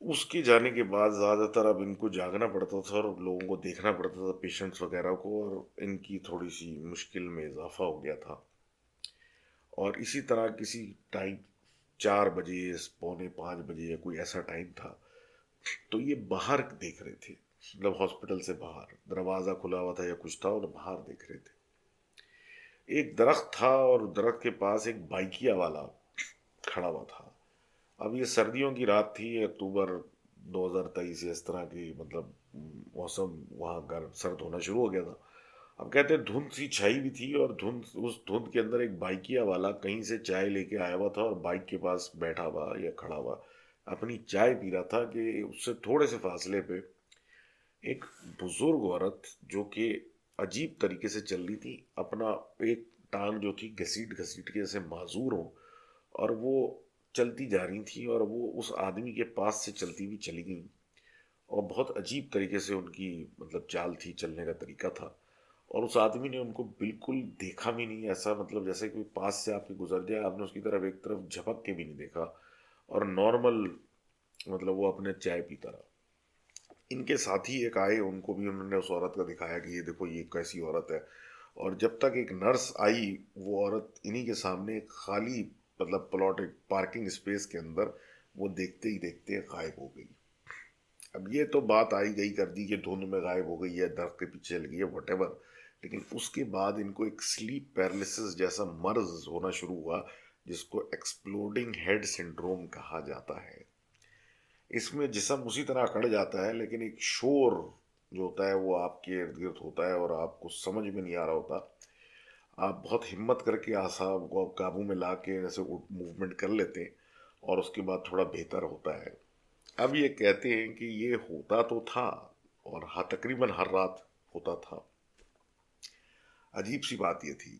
اس کے جانے کے بعد زیادہ تر اب ان کو جاگنا پڑتا تھا اور لوگوں کو دیکھنا پڑتا تھا، پیشنٹس وغیرہ کو، اور ان کی تھوڑی سی مشکل میں اضافہ ہو گیا تھا، اور اسی طرح کسی ٹائم 4 بجے، 4:45 بجے یا کوئی ایسا ٹائم تھا، تو یہ باہر دیکھ رہے تھے، مطلب ہاسپٹل سے باہر دروازہ کھلا ہوا تھا یا کچھ تھا، اور باہر دیکھ رہے تھے، ایک درخت تھا اور درخت کے پاس ایک بائکیا والا کھڑا ہوا تھا۔ اب یہ سردیوں کی رات تھی، اکتوبر 2023 سے، اس طرح کی مطلب موسم وہاں گرم سرد ہونا شروع ہو گیا تھا۔ اب کہتے ہیں دھند سی چھائی بھی تھی، اور اس دھند کے اندر ایک بائکیا والا کہیں سے چائے لے کے آیا ہوا تھا، اور بائک کے پاس بیٹھا ہوا یا کھڑا ہوا اپنی چائے پی رہا تھا، کہ اس سے تھوڑے سے فاصلے پہ ایک بزرگ عورت جو کہ عجیب طریقے سے چل رہی تھی، اپنا ایک ٹانگ جو تھی گھسیٹ گھسیٹ کے جیسے معذور ہو، اور وہ چلتی جا رہی تھی، اور وہ اس آدمی کے پاس سے چلتی ہوئی چلی گئی، اور بہت عجیب طریقے سے ان کی مطلب چال تھی، چلنے کا طریقہ تھا، اور اس آدمی نے ان کو بالکل دیکھا بھی نہیں، ایسا مطلب جیسے کوئی پاس سے آپ کے گزر جائے، آپ نے اس کی طرف ایک طرف جھپک کے بھی نہیں دیکھا، اور نارمل مطلب وہ اپنے چائے پیتا رہا۔ ان کے ساتھی ایک آئے، ان کو بھی انہوں نے اس عورت کا دکھایا کہ یہ دیکھو یہ کیسی عورت ہے، اور جب تک ایک نرس آئی، وہ عورت انہی کے سامنے ایک خالی مطلب پلاٹ، ایک پارکنگ اسپیس کے اندر، وہ دیکھتے ہی دیکھتے غائب ہو گئی۔ اب یہ تو بات آئی گئی کر دی کہ دھند میں غائب ہو گئی ہے، درخت کے پیچھے چل گئی ہے، واٹ ایور، لیکن اس کے بعد ان کو ایک سلیپ پیرالسس جیسا مرض ہونا شروع ہوا، جس کو ایکسپلوڈنگ ہیڈ سنڈروم کہا جاتا ہے۔ اس میں جسم اسی طرح اکڑ جاتا ہے، لیکن ایک شور جو ہوتا ہے وہ آپ کے ارد گرد ہوتا ہے، اور آپ کو سمجھ میں نہیں آ رہا ہوتا، آپ بہت ہمت کر کے اعصاب کو آپ قابو میں لا کے ایسے موومنٹ کر لیتے ہیں، اور اس کے بعد تھوڑا بہتر ہوتا ہے۔ اب یہ کہتے ہیں کہ یہ ہوتا تو تھا، اور ہاں تقریباً ہر رات ہوتا تھا۔ عجیب سی بات یہ تھی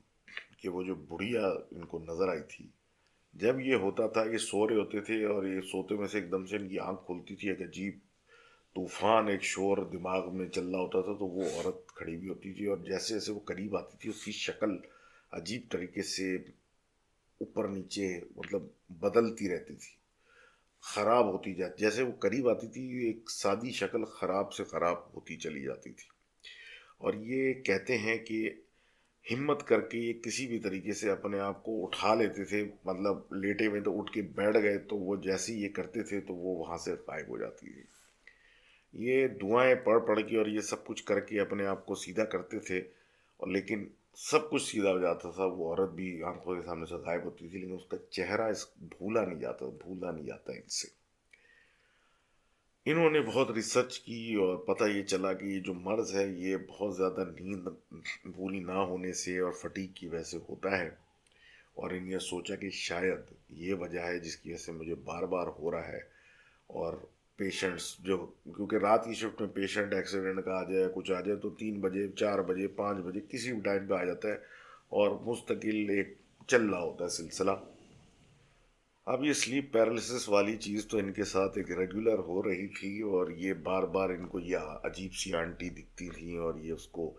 کہ وہ جو بڑھیا ان کو نظر آئی تھی، جب یہ ہوتا تھا، یہ سو رہے ہوتے تھے، اور یہ سوتے میں سے ایک دم سے ان کی آنکھ کھلتی تھی ایک عجیب طوفان ایک شور دماغ میں چل رہا ہوتا تھا تو وہ عورت کھڑی بھی ہوتی تھی، اور جیسے جیسے وہ قریب آتی تھی اس کی شکل عجیب طریقے سے اوپر نیچے مطلب بدلتی رہتی تھی، خراب ہوتی جاتی، جیسے وہ قریب آتی تھی ایک سادی شکل خراب سے خراب ہوتی چلی جاتی تھی۔ اور یہ کہتے ہیں کہ ہمت کر کے یہ کسی بھی طریقے سے اپنے آپ کو اٹھا لیتے تھے، مطلب لیٹے ہوئے تو اٹھ کے بیٹھ گئے تو وہ جیسے ہی یہ کرتے تھے تو وہ وہاں سے غائب ہو جاتی تھی۔ یہ دعائیں پڑھ پڑھ کے اور یہ سب کچھ کر کے اپنے آپ کو سیدھا کرتے تھے، اور لیکن سب کچھ سیدھا ہو جاتا تھا، وہ عورت بھی آنکھوں کے سامنے سے غائب ہوتی تھی، لیکن اس کا چہرہ بھولا نہیں جاتا ان سے۔ انہوں نے بہت ریسرچ کی اور پتہ یہ چلا کہ یہ جو مرض ہے یہ بہت زیادہ نیند پوری نہ ہونے سے اور فٹیگ کی وجہ سے ہوتا ہے، اور انہوں نے سوچا کہ شاید یہ وجہ ہے جس کی وجہ سے مجھے بار بار ہو رہا ہے۔ اور پیشنٹس جو، کیونکہ رات کی شفٹ میں پیشنٹ ایکسیڈنٹ کا آ جائے کچھ آ جائے تو 3 بجے 4 بجے 5 بجے کسی بھی ٹائم پہ آ جاتا ہے، اور مستقل ایک چل رہا ہوتا ہے سلسلہ۔ اب یہ سلیپ پیرالسس والی چیز تو ان کے ساتھ ایک ریگولر ہو رہی تھی، اور یہ بار بار ان کو یہ عجیب سی آنٹی دکھتی تھیں اور یہ اس کو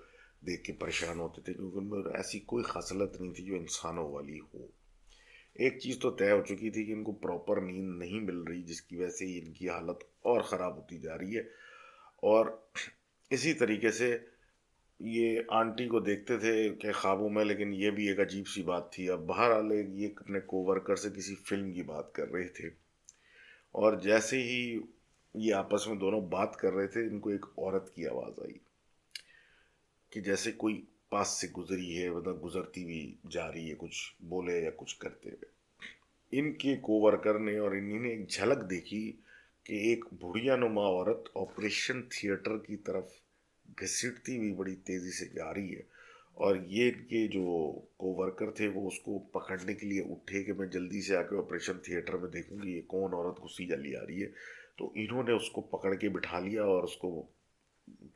دیکھ کے پریشان ہوتے تھے، کیونکہ ان میں ایسی کوئی خصلت نہیں تھی جو انسانوں والی ہو۔ ایک چیز تو طے ہو چکی تھی کہ ان کو پراپر نیند نہیں مل رہی، جس کی وجہ سے ان کی حالت اور خراب ہوتی جا رہی ہے۔ اور اسی طریقے سے یہ آنٹی کو دیکھتے تھے کہ خوابوں میں، لیکن یہ بھی ایک عجیب سی بات تھی۔ اب بہرحال یہ اپنے کو ورکر سے کسی فلم کی بات کر رہے تھے، اور جیسے ہی یہ آپس میں دونوں بات کر رہے تھے ان کو ایک عورت کی آواز آئی کہ جیسے کوئی پاس سے گزری ہے، مطلب گزرتی ہوئی جا رہی ہے کچھ بولے یا کچھ کرتے ہوئے۔ ان کے کو ورکر نے اور انہی نے ایک جھلک دیکھی کہ ایک بڑھیا نما عورت آپریشن تھیٹر کی طرف گھسیٹتی ہوئی بڑی تیزی سے جا رہی ہے، اور یہ کہ جو کو ورکر تھے وہ اس کو پکڑنے کے لیے اٹھے کہ میں جلدی سے آ کے آپریشن تھیٹر میں دیکھوں گی یہ کون عورت گھسی جلی آ رہی ہے۔ تو انہوں نے اس کو پکڑ کے بٹھا لیا اور اس کو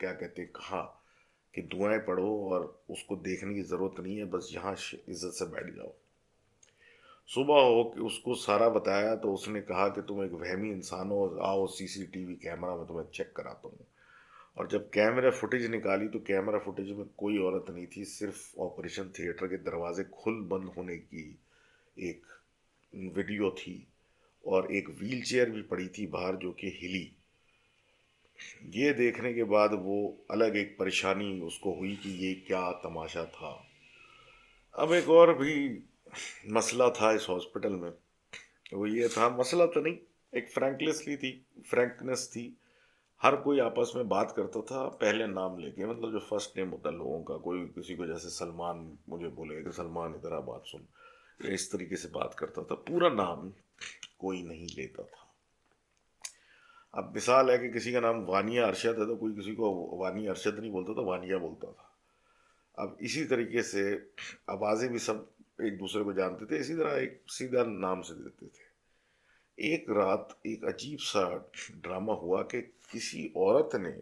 کیا کہتے ہیں کہا کہ دعائیں پڑھو اور اس کو دیکھنے کی ضرورت نہیں ہے، بس یہاں عزت سے بیٹھ جاؤ۔ صبح ہو کے اس کو سارا بتایا تو اس نے کہا کہ تم ایک وہمی انسان ہو، آؤ سی سی ٹی وی کیمرہ میں تمہیں چیک کراتا ہوں۔ اور جب کیمرہ فوٹیج نکالی تو کیمرہ فوٹیج میں کوئی عورت نہیں تھی، صرف آپریشن تھیٹر کے دروازے کھل بند ہونے کی ایک ویڈیو تھی، اور ایک ویل چیئر بھی پڑی تھی باہر جو کہ ہلی۔ یہ دیکھنے کے بعد وہ الگ ایک پریشانی اس کو ہوئی کہ یہ کیا تماشا تھا۔ اب ایک اور بھی مسئلہ تھا اس ہاسپٹل میں، وہ یہ تھا، مسئلہ تو نہیں، ایک فرینکنس تھی۔ ہر کوئی آپس میں بات کرتا تھا پہلے نام لے کے، مطلب جو فرسٹ نیم ہوتا ہے لوگوں کا، کوئی کسی کو جیسے سلمان مجھے بولے کہ سلمان ادھر آ بات سن، اس طریقے سے بات کرتا تھا، پورا نام کوئی نہیں لیتا تھا۔ اب مثال ہے کہ کسی کا نام وانیہ ارشد ہے تو کوئی کسی کو وانیہ ارشد نہیں بولتا تھا، وانیہ بولتا تھا۔ اب اسی طریقے سے آوازیں بھی سب ایک دوسرے کو جانتے تھے، اسی طرح ایک سیدھا نام سے دیتے تھے۔ ایک رات ایک عجیب سا ڈرامہ ہوا کہ کسی عورت نے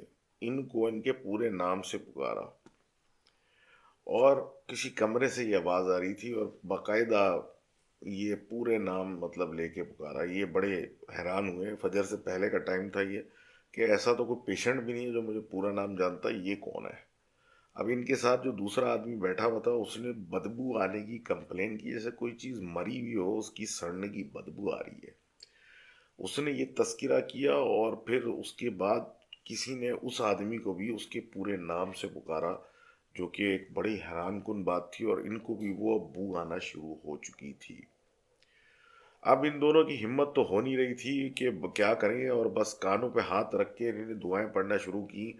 ان کو ان کے پورے نام سے پکارا، اور کسی کمرے سے یہ آواز آ رہی تھی اور باقاعدہ یہ پورے نام مطلب لے کے پکارا۔ یہ بڑے حیران ہوئے، فجر سے پہلے کا ٹائم تھا یہ، کہ ایسا تو کوئی پیشنٹ بھی نہیں ہے جو مجھے پورا نام جانتا، یہ کون ہے؟ اب ان کے ساتھ جو دوسرا آدمی بیٹھا ہوا تھا اس نے بدبو آنے کی کمپلین کی، جیسے کوئی چیز مری ہوئی ہو اس کی سڑنے کی بدبو آ رہی ہے۔ اس نے یہ تذکرہ کیا اور پھر اس کے بعد کسی نے اس آدمی کو بھی اس کے پورے نام سے پکارا، جو کہ ایک بڑی حیران کن بات تھی، اور ان کو بھی وہ بو آنا شروع ہو چکی تھی۔ اب ان دونوں کی ہمت تو ہو نہیں رہی تھی کہ کیا کریں، اور بس کانوں پہ ہاتھ رکھ کے انہوں نے دعائیں پڑھنا شروع کی،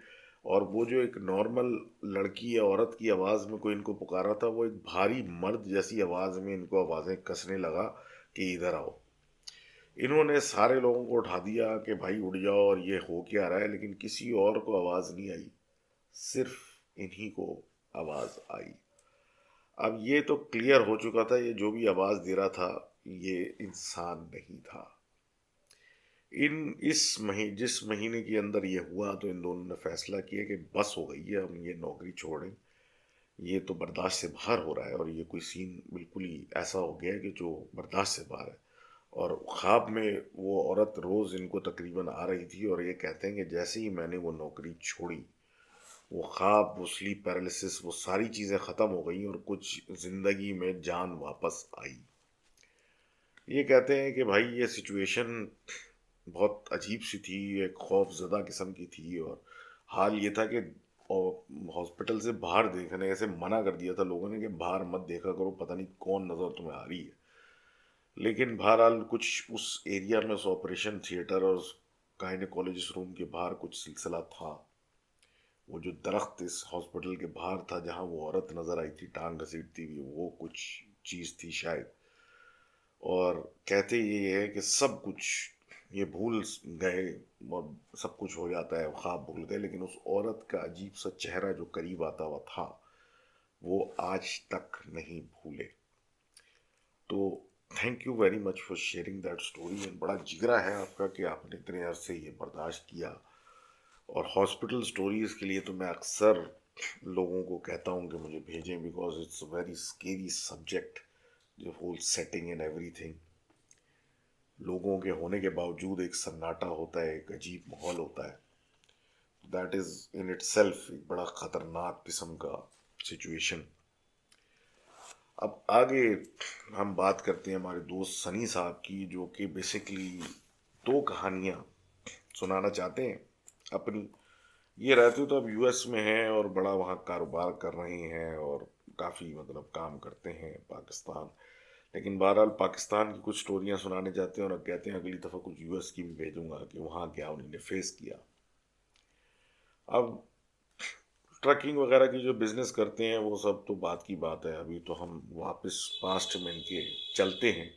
اور وہ جو ایک نارمل لڑکی یا عورت کی آواز میں کوئی ان کو پکارا تھا، وہ ایک بھاری مرد جیسی آواز میں ان کو آوازیں کسنے لگا کہ ادھر آؤ۔ انہوں نے سارے لوگوں کو اٹھا دیا کہ بھائی اٹھ جاؤ، اور یہ ہو کیا رہا ہے، لیکن کسی اور کو آواز نہیں آئی، صرف انہی کو آواز آئی۔ اب یہ تو کلیئر ہو چکا تھا یہ جو بھی آواز دے رہا تھا یہ انسان نہیں تھا۔ جس مہینے کے اندر یہ ہوا تو ان دونوں نے فیصلہ کیا کہ بس ہو گئی ہے، ہم یہ نوکری چھوڑیں، یہ تو برداشت سے باہر ہو رہا ہے، اور یہ کوئی سین بالکل ہی ایسا ہو گیا ہے کہ جو برداشت سے باہر ہے۔ اور خواب میں وہ عورت روز ان کو تقریباً آ رہی تھی، اور یہ کہتے ہیں کہ جیسے ہی میں نے وہ نوکری چھوڑی، وہ خواب، وہ سلیپ پیرالسس، وہ ساری چیزیں ختم ہو گئیں اور کچھ زندگی میں جان واپس آئی۔ یہ کہتے ہیں کہ بھائی یہ سچویشن بہت عجیب سی تھی، ایک خوف زدہ قسم کی تھی، اور حال یہ تھا کہ ہاسپٹل سے باہر دیکھنے سے منع کر دیا تھا لوگوں نے کہ باہر مت دیکھا کرو، پتہ نہیں کون نظر تمہیں آ رہی ہے۔ لیکن بہرحال کچھ اس ایریا میں، اس آپریشن تھیٹر اور اس گائنیکولوجسٹ روم کے باہر کچھ سلسلہ تھا۔ وہ جو درخت اس ہاسپٹل کے باہر تھا جہاں وہ عورت نظر آئی تھی ٹانگ گھسیٹتی ہوئی، وہ کچھ چیز تھی شاید۔ اور کہتے یہ ہے کہ سب کچھ یہ بھول گئے اور سب کچھ ہو جاتا ہے، خواب بھول گئے، لیکن اس عورت کا عجیب سا چہرہ جو قریب آتا ہوا تھا وہ آج تک نہیں بھولے۔ تو thank you very much for sharing that story, بڑا جگرا ہے آپ کا کہ آپ نے اتنے عرصے یہ برداشت کیا۔ اور ہاسپٹل سٹوریز کے لیے تو میں اکثر لوگوں کو کہتا ہوں کہ مجھے بھیجیں، because it's a very scary subject, جو whole setting and everything. لوگوں کے ہونے کے باوجود ایک سناٹا ہوتا ہے، ایک عجیب ماحول ہوتا ہے۔ That is in it self ایک بڑا خطرناک قسم کا سچویشن۔ اب آگے ہم بات کرتے ہیں ہمارے دوست سنی صاحب کی، جو کہ بیسیکلی دو کہانیاں سنانا چاہتے ہیں اپنی۔ یہ رہتے تو اب یو ایس میں ہیں اور بڑا وہاں کاروبار کر رہے ہیں اور کافی مطلب کام کرتے ہیں پاکستان، لیکن بہرحال پاکستان کی کچھ سٹوریاں سنانے جاتے ہیں اور کہتے ہیں اگلی دفعہ کچھ یو ایس کی بھی بھیجوں گا کہ وہاں کیا انہوں نے فیس کیا۔ اب ٹرکنگ وغیرہ کی جو بزنس کرتے ہیں وہ سب تو بات کی بات ہے، ابھی تو ہم واپس پاسٹ میں ان کے چلتے ہیں،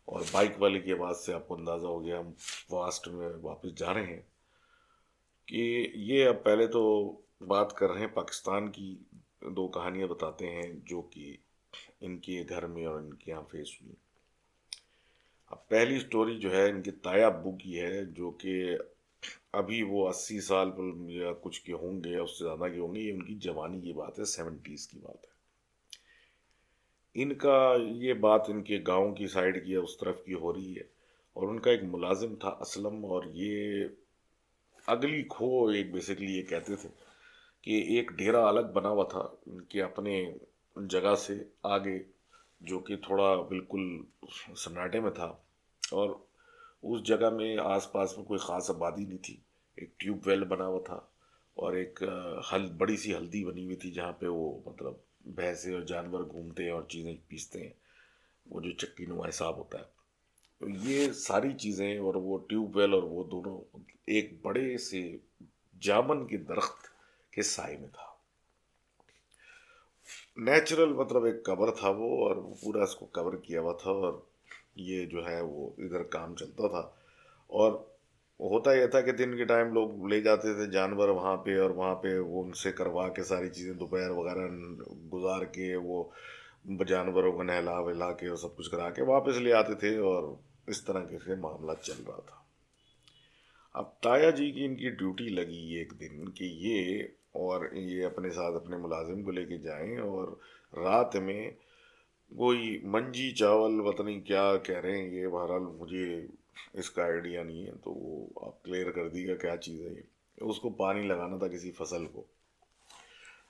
اور بائک والے کی آواز سے آپ کو اندازہ ہو گیا ہم پاسٹ میں واپس جا رہے ہیں۔ کہ یہ اب پہلے تو بات کر رہے ہیں پاکستان کی، دو کہانیاں بتاتے ہیں جو کہ ان کے گھر میں اور ان کے یہاں فیس ہوئی۔ اب پہلی سٹوری جو ہے ان کے تایا ابو کی ہے، جو کہ ابھی وہ 80 سال یا کچھ کے ہوں گے یا اس سے زیادہ کے ہوں گے، یہ ان کی جوانی کی بات ہے، 70s کی بات ہے۔ ان کا یہ بات ان کے گاؤں کی سائڈ کی اس طرف کی ہو رہی ہے، اور ان کا ایک ملازم تھا اسلم، اور یہ اگلی کھو ایک بیسیکلی یہ کہتے تھے کہ ایک ڈیرا الگ بنا ہوا تھا ان کے اپنے جگہ سے آگے، جو کہ تھوڑا بالکل سناٹے میں تھا، اور اس جگہ میں آس پاس میں کوئی خاص آبادی نہیں تھی۔ ایک ٹیوب ویل بنا ہوا تھا اور ایک بڑی سی ہلدی بنی ہوئی تھی جہاں پہ وہ مطلب بھینسیں اور جانور گھومتے ہیں اور چیزیں پیستے ہیں، وہ جو چکی نما حساب ہوتا ہے۔ تو یہ ساری چیزیں اور وہ ٹیوب ویل اور وہ دونوں ایک بڑے سے جامن کے درخت کے سائے میں تھا۔ نیچرل مطلب ایک قبر تھا وہ، اور وہ پورا اس کو کور کیا ہوا تھا، اور یہ جو ہے وہ ادھر کام چلتا تھا۔ اور ہوتا یہ تھا کہ دن کے ٹائم لوگ لے جاتے تھے جانور وہاں پہ، اور وہاں پہ وہ ان سے کروا کے ساری چیزیں دوپہر وغیرہ گزار کے وہ جانوروں کو نہلا وہلا کے اور سب کچھ کرا کے واپس لے آتے تھے، اور اس طرح کے سے معاملہ چل رہا تھا۔ اب تایا جی کی ان کی ڈیوٹی لگی ایک دن کہ یہ اور یہ اپنے ساتھ اپنے ملازم کو لے کے جائیں، اور رات میں کوئی منجی چاول پتہ نہیں کیا کہہ رہے ہیں یہ، بہرحال مجھے اس کا آئیڈیا نہیں ہے، تو وہ آپ کلیئر کر دیجیے گا کیا چیز ہے یہ۔ اس کو پانی لگانا تھا کسی فصل کو،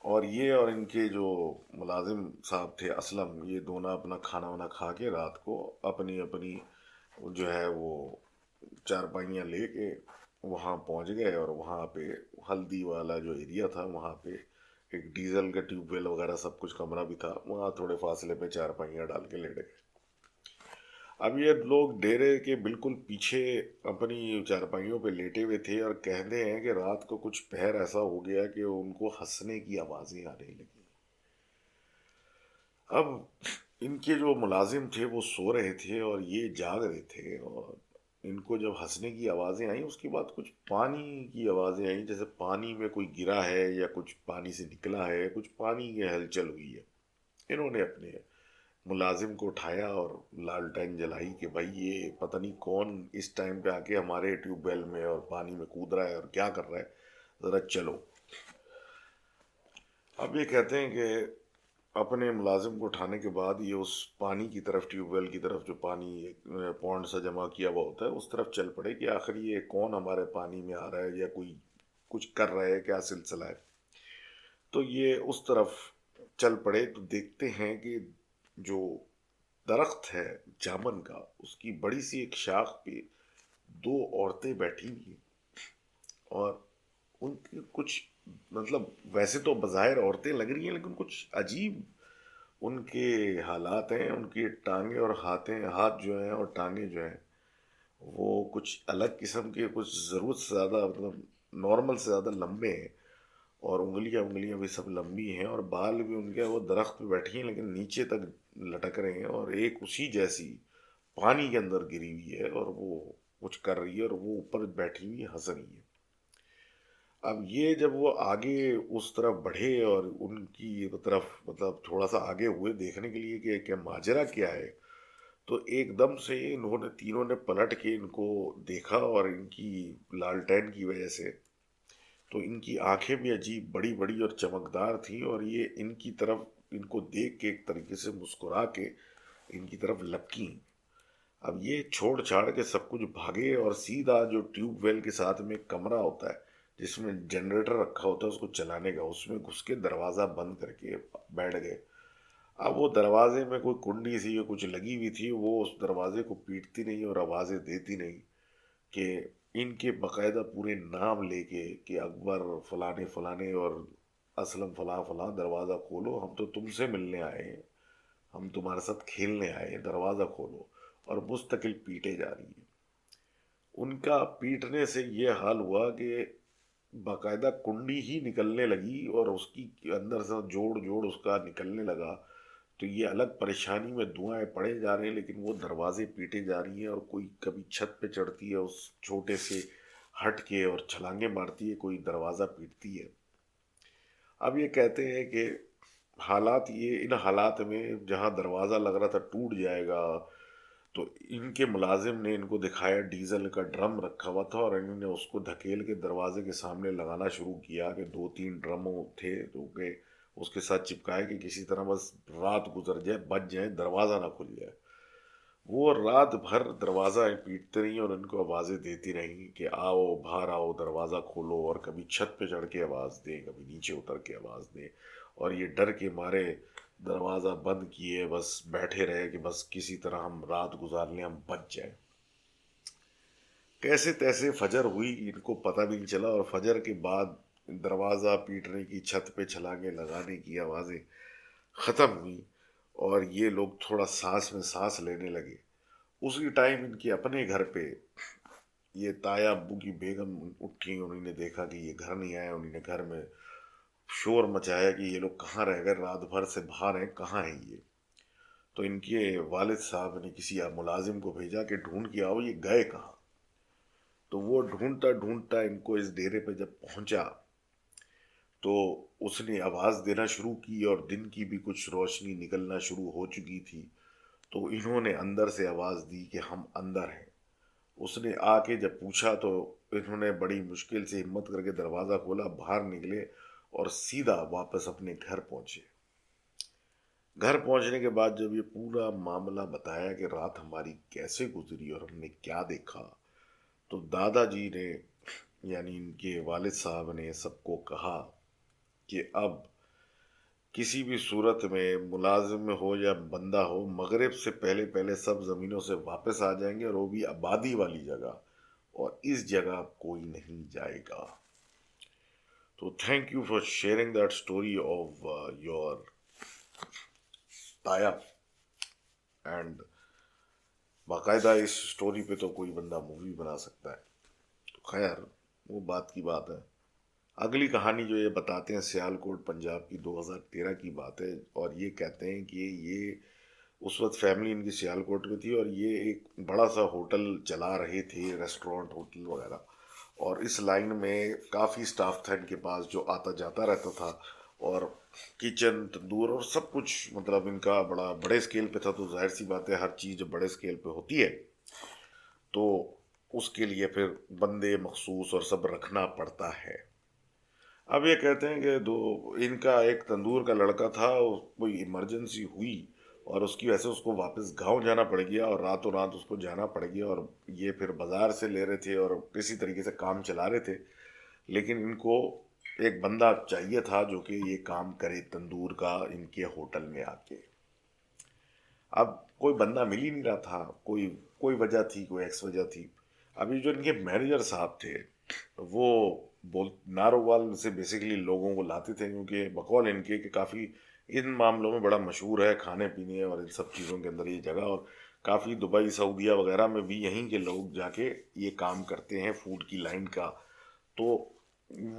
اور یہ اور ان کے جو ملازم صاحب تھے اسلم، یہ دونوں اپنا کھانا وانا کھا کے رات کو اپنی اپنی جو ہے وہ چارپائیاں لے کے وہاں پہنچ گئے، اور وہاں پہ ہلدی والا جو ایریا تھا وہاں پہ ایک ڈیزل کا ٹیوب ویل وغیرہ سب کچھ کمرہ بھی تھا، وہاں تھوڑے فاصلے پہ چارپائیاں ڈال کے لیٹ گئے۔ اب یہ لوگ ڈیرے کے بالکل پیچھے اپنی چارپائیوں پہ لیٹے ہوئے تھے، اور کہتے ہیں کہ رات کو کچھ پہر ایسا ہو گیا کہ ان کو ہنسنے کی آوازیں آنے لگی۔ اب ان کے جو ملازم تھے وہ سو رہے تھے اور یہ جاگ رہے تھے، اور ان کو جب ہنسنے کی آوازیں آئیں اس کے بعد کچھ پانی کی آوازیں آئیں، جیسے پانی میں کوئی گرا ہے یا کچھ پانی سے نکلا ہے، کچھ پانی کی ہلچل ہوئی ہے۔ انہوں نے اپنے ملازم کو اٹھایا اور لالٹین جلائی کہ بھائی یہ پتہ نہیں کون اس ٹائم پہ آ کے ہمارے ٹیوب ویل میں اور پانی میں کود رہا ہے اور کیا کر رہا ہے، ذرا چلو۔ اب یہ کہتے ہیں کہ اپنے ملازم کو اٹھانے کے بعد یہ اس پانی کی طرف، ٹیوب ویل کی طرف، جو پانی پونڈ سے جمع کیا ہوا ہوتا ہے، اس طرف چل پڑے کہ آخر یہ کون ہمارے پانی میں آ رہا ہے یا کوئی کچھ کر رہا ہے، کیا سلسلہ ہے۔ تو یہ اس طرف چل پڑے تو دیکھتے ہیں کہ جو درخت ہے جامن کا، اس کی بڑی سی ایک شاخ پہ دو عورتیں بیٹھی ہوئی ہیں، اور ان کی کچھ، مطلب ویسے تو بظاہر عورتیں لگ رہی ہیں لیکن کچھ عجیب ان کے حالات ہیں۔ ان کی ٹانگیں اور ہاتھ جو ہیں اور ٹانگیں جو ہیں وہ کچھ الگ قسم کے، کچھ ضرورت سے زیادہ، مطلب نارمل سے زیادہ لمبے ہیں، اور انگلیاں بھی سب لمبی ہیں، اور بال بھی ان کے، وہ درخت پہ بیٹھی ہیں لیکن نیچے تک لٹک رہے ہیں، اور ایک اسی جیسی پانی کے اندر گری ہوئی ہے، اور وہ کچھ کر رہی ہے، اور وہ اوپر بیٹھی ہوئی ہنس رہی ہے۔ اب یہ جب وہ آگے اس طرف بڑھے اور ان کی طرف، مطلب تھوڑا سا آگے ہوئے دیکھنے کے لیے کہ کیا ماجرا کیا ہے، تو ایک دم سے انہوں نے تینوں نے پلٹ کے ان کو دیکھا، اور ان کی لالٹین کی وجہ سے تو ان کی آنکھیں بھی عجیب بڑی بڑی اور چمکدار تھیں، اور یہ ان کی طرف، ان کو دیکھ کے ایک طریقے سے مسکرا کے ان کی طرف لپکیں۔ اب یہ چھوڑ چھاڑ کے سب کچھ بھاگے، اور سیدھا جو ٹیوب ویل کے ساتھ میں ایک کمرہ ہوتا ہے جس میں جنریٹر رکھا ہوتا ہے اس کو چلانے کا، اس میں گھس کے دروازہ بند کر کے بیٹھ گئے۔ اب وہ دروازے میں کوئی کنڈی سی یا کچھ لگی ہوئی تھی، وہ اس دروازے کو پیٹتی نہیں اور آوازیں دیتی نہیں، کہ ان کے باقاعدہ پورے نام لے کے کہ اکبر فلانے فلانے اور اسلم فلاں فلاں، دروازہ کھولو، ہم تو تم سے ملنے آئے ہیں، ہم تمہارے ساتھ کھیلنے آئے ہیں، دروازہ کھولو، اور مستقل پیٹے جا رہی ہیں۔ ان کا پیٹنے سے یہ حال ہوا کہ باقاعدہ کنڈی ہی نکلنے لگی، اور اس کی اندر سے جوڑ جوڑ اس کا نکلنے لگا، تو یہ الگ پریشانی میں دعائیں پڑے جا رہے ہیں، لیکن وہ دروازے پیٹے جا رہی ہیں، اور کوئی کبھی چھت پہ چڑھتی ہے اس چھوٹے سے ہٹ کے اور چھلانگے مارتی ہے، کوئی دروازہ پیٹتی ہے۔ اب یہ کہتے ہیں کہ حالات، یہ ان حالات میں جہاں دروازہ لگ رہا تھا ٹوٹ جائے گا، تو ان کے ملازم نے ان کو دکھایا ڈیزل کا ڈرم رکھا ہوا تھا، اور انہوں نے اس کو دھکیل کے دروازے کے سامنے لگانا شروع کیا، کہ دو تین ڈرموں تھے جو کہ اس کے ساتھ چپکائے کہ کسی طرح بس رات گزر جائے، بچ جائے، دروازہ نہ کھل جائے۔ وہ رات بھر دروازہ پیٹتے رہی اور ان کو آوازیں دیتی رہیں کہ آؤ باہر آؤ، دروازہ کھولو، اور کبھی چھت پہ چڑھ کے آواز دیں، کبھی نیچے اتر کے آواز دیں، اور یہ ڈر کے مارے دروازہ بند کیے بس بیٹھے رہے کہ بس کسی طرح ہم رات گزار لیں، ہم بچ جائیں۔ کیسے تیسے فجر ہوئی، ان کو پتہ بھی نہیں چلا، اور فجر کے بعد دروازہ پیٹنے کی، چھت پہ چھلانگے لگانے کی آوازیں ختم ہوئی، اور یہ لوگ تھوڑا سانس میں سانس لینے لگے۔ اسی ٹائم ان کے اپنے گھر پہ یہ تایا ابو کی بیگم اٹھی، انہوں نے دیکھا کہ یہ گھر نہیں آیا، انہوں نے گھر میں شور مچایا کہ یہ لوگ کہاں رہ گئے، رات بھر سے باہر ہیں، کہاں ہیں یہ۔ تو ان کے والد صاحب نے کسی ملازم کو بھیجا کہ ڈھونڈ کے آؤ یہ گئے کہاں۔ تو وہ ڈھونڈتا ڈھونڈتا ان کو اس ڈیرے پہ جب پہنچا تو اس نے آواز دینا شروع کی، اور دن کی بھی کچھ روشنی نکلنا شروع ہو چکی تھی، تو انہوں نے اندر سے آواز دی کہ ہم اندر ہیں۔ اس نے آ کے جب پوچھا تو انہوں نے بڑی مشکل سے ہمت کر کے دروازہ کھولا، باہر نکلے، اور سیدھا واپس اپنے گھر پہنچے۔ گھر پہنچنے کے بعد جب یہ پورا معاملہ بتایا کہ رات ہماری کیسے گزری اور ہم نے کیا دیکھا، تو دادا جی نے، یعنی ان کے والد صاحب نے سب کو کہا کہ اب کسی بھی صورت میں ملازم ہو یا بندہ ہو، مغرب سے پہلے پہلے سب زمینوں سے واپس آ جائیں گے، اور وہ بھی آبادی والی جگہ، اور اس جگہ کوئی نہیں جائے گا۔ تو thank you for sharing that story of your تایا، اینڈ باقاعدہ اس اسٹوری پہ تو کوئی بندہ مووی بنا سکتا ہے۔ تو خیر، وہ بات کی بات ہے۔ اگلی کہانی جو یہ بتاتے ہیں سیالکوٹ پنجاب کی 2013 کی بات ہے، اور یہ کہتے ہیں کہ یہ اس وقت فیملی ان کی سیالکوٹ میں تھی، اور یہ ایک بڑا سا ہوٹل چلا رہے تھے، ریسٹورنٹ ہوٹل وغیرہ، اور اس لائن میں کافی سٹاف تھا ان کے پاس جو آتا جاتا رہتا تھا، اور کچن، تندور اور سب کچھ، مطلب ان کا بڑا بڑے اسکیل پہ تھا، تو ظاہر سی بات ہے ہر چیز جب بڑے اسکیل پہ ہوتی ہے تو اس کے لیے پھر بندے مخصوص اور سب رکھنا پڑتا ہے۔ اب یہ کہتے ہیں کہ ان کا ایک تندور کا لڑکا تھا، کوئی ایمرجنسی ہوئی اور اس کی وجہ سے اس کو واپس گاؤں جانا پڑ گیا، اور راتوں رات اس کو جانا پڑ گیا، اور یہ پھر بازار سے لے رہے تھے اور کسی طریقے سے کام چلا رہے تھے، لیکن ان کو ایک بندہ چاہیے تھا جو کہ یہ کام کرے تندور کا ان کے ہوٹل میں آ کے۔ اب کوئی بندہ مل ہی نہیں رہا تھا، کوئی کوئی وجہ تھی، کوئی ایکس وجہ تھی۔ ابھی جو ان کے مینیجر صاحب تھے وہ نارووال سے بیسیکلی لوگوں کو لاتے تھے، کیونکہ بقول ان کے کہ کافی ان معاملوں میں بڑا مشہور ہے، کھانے پینے اور ان سب چیزوں کے اندر یہ جگہ، اور کافی دبئی سعودیہ وغیرہ میں بھی یہیں کے لوگ جا کے یہ کام کرتے ہیں فوڈ کی لائن کا۔ تو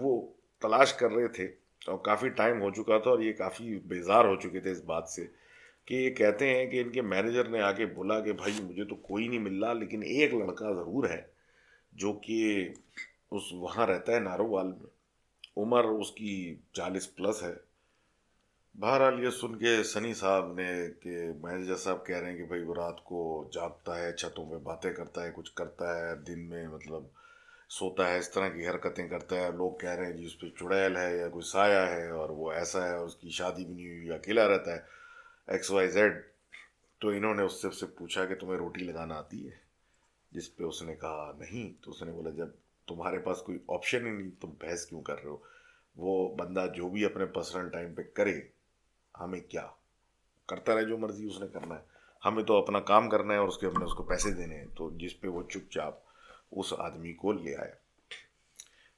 وہ تلاش کر رہے تھے اور کافی ٹائم ہو چکا تھا، اور یہ کافی بیزار ہو چکے تھے اس بات سے کہ یہ کہتے ہیں کہ ان کے مینیجر نے آ کے بولا کہ بھائی مجھے تو کوئی نہیں مل رہا، لیکن ایک لڑکا ضرور ہے جو کہ وہاں رہتا ہے نارووال میں، عمر اس کی 40+ ہے۔ بہرحال یہ سن کے سنی صاحب نے کہ مینیجر صاحب کہہ رہے ہیں کہ بھائی وہ رات کو جاگتا ہے، چھتوں پہ باتیں کرتا ہے، کچھ کرتا ہے، دن میں مطلب سوتا ہے، اس طرح کی حرکتیں کرتا ہے، لوگ کہہ رہے ہیں جی اس پہ چڑیل ہے یا کوئی سایہ ہے، اور وہ ایسا ہے، اور اس کی شادی بھی نہیں ہوئی، اکیلا رہتا ہے، ایکس وائی زیڈ۔ تو انہوں نے اس سے پوچھا کہ تمہیں روٹی لگانا آتی ہے؟ جس پہ اس نے کہا نہیں۔ تو اس نے بولا جب تمہارے پاس کوئی آپشن ہی نہیں تم بحث کیوں کر رہے ہو؟ وہ بندہ جو بھی اپنے پرسنل ٹائم پہ کرے، ہمیں کیا، کرتا رہے جو مرضی اس نے کرنا ہے، ہمیں تو اپنا کام کرنا ہے اور ہم نے اس کو پیسے دینے ہیں۔ تو جس پہ وہ چپ چاپ اس آدمی کو لے آئے۔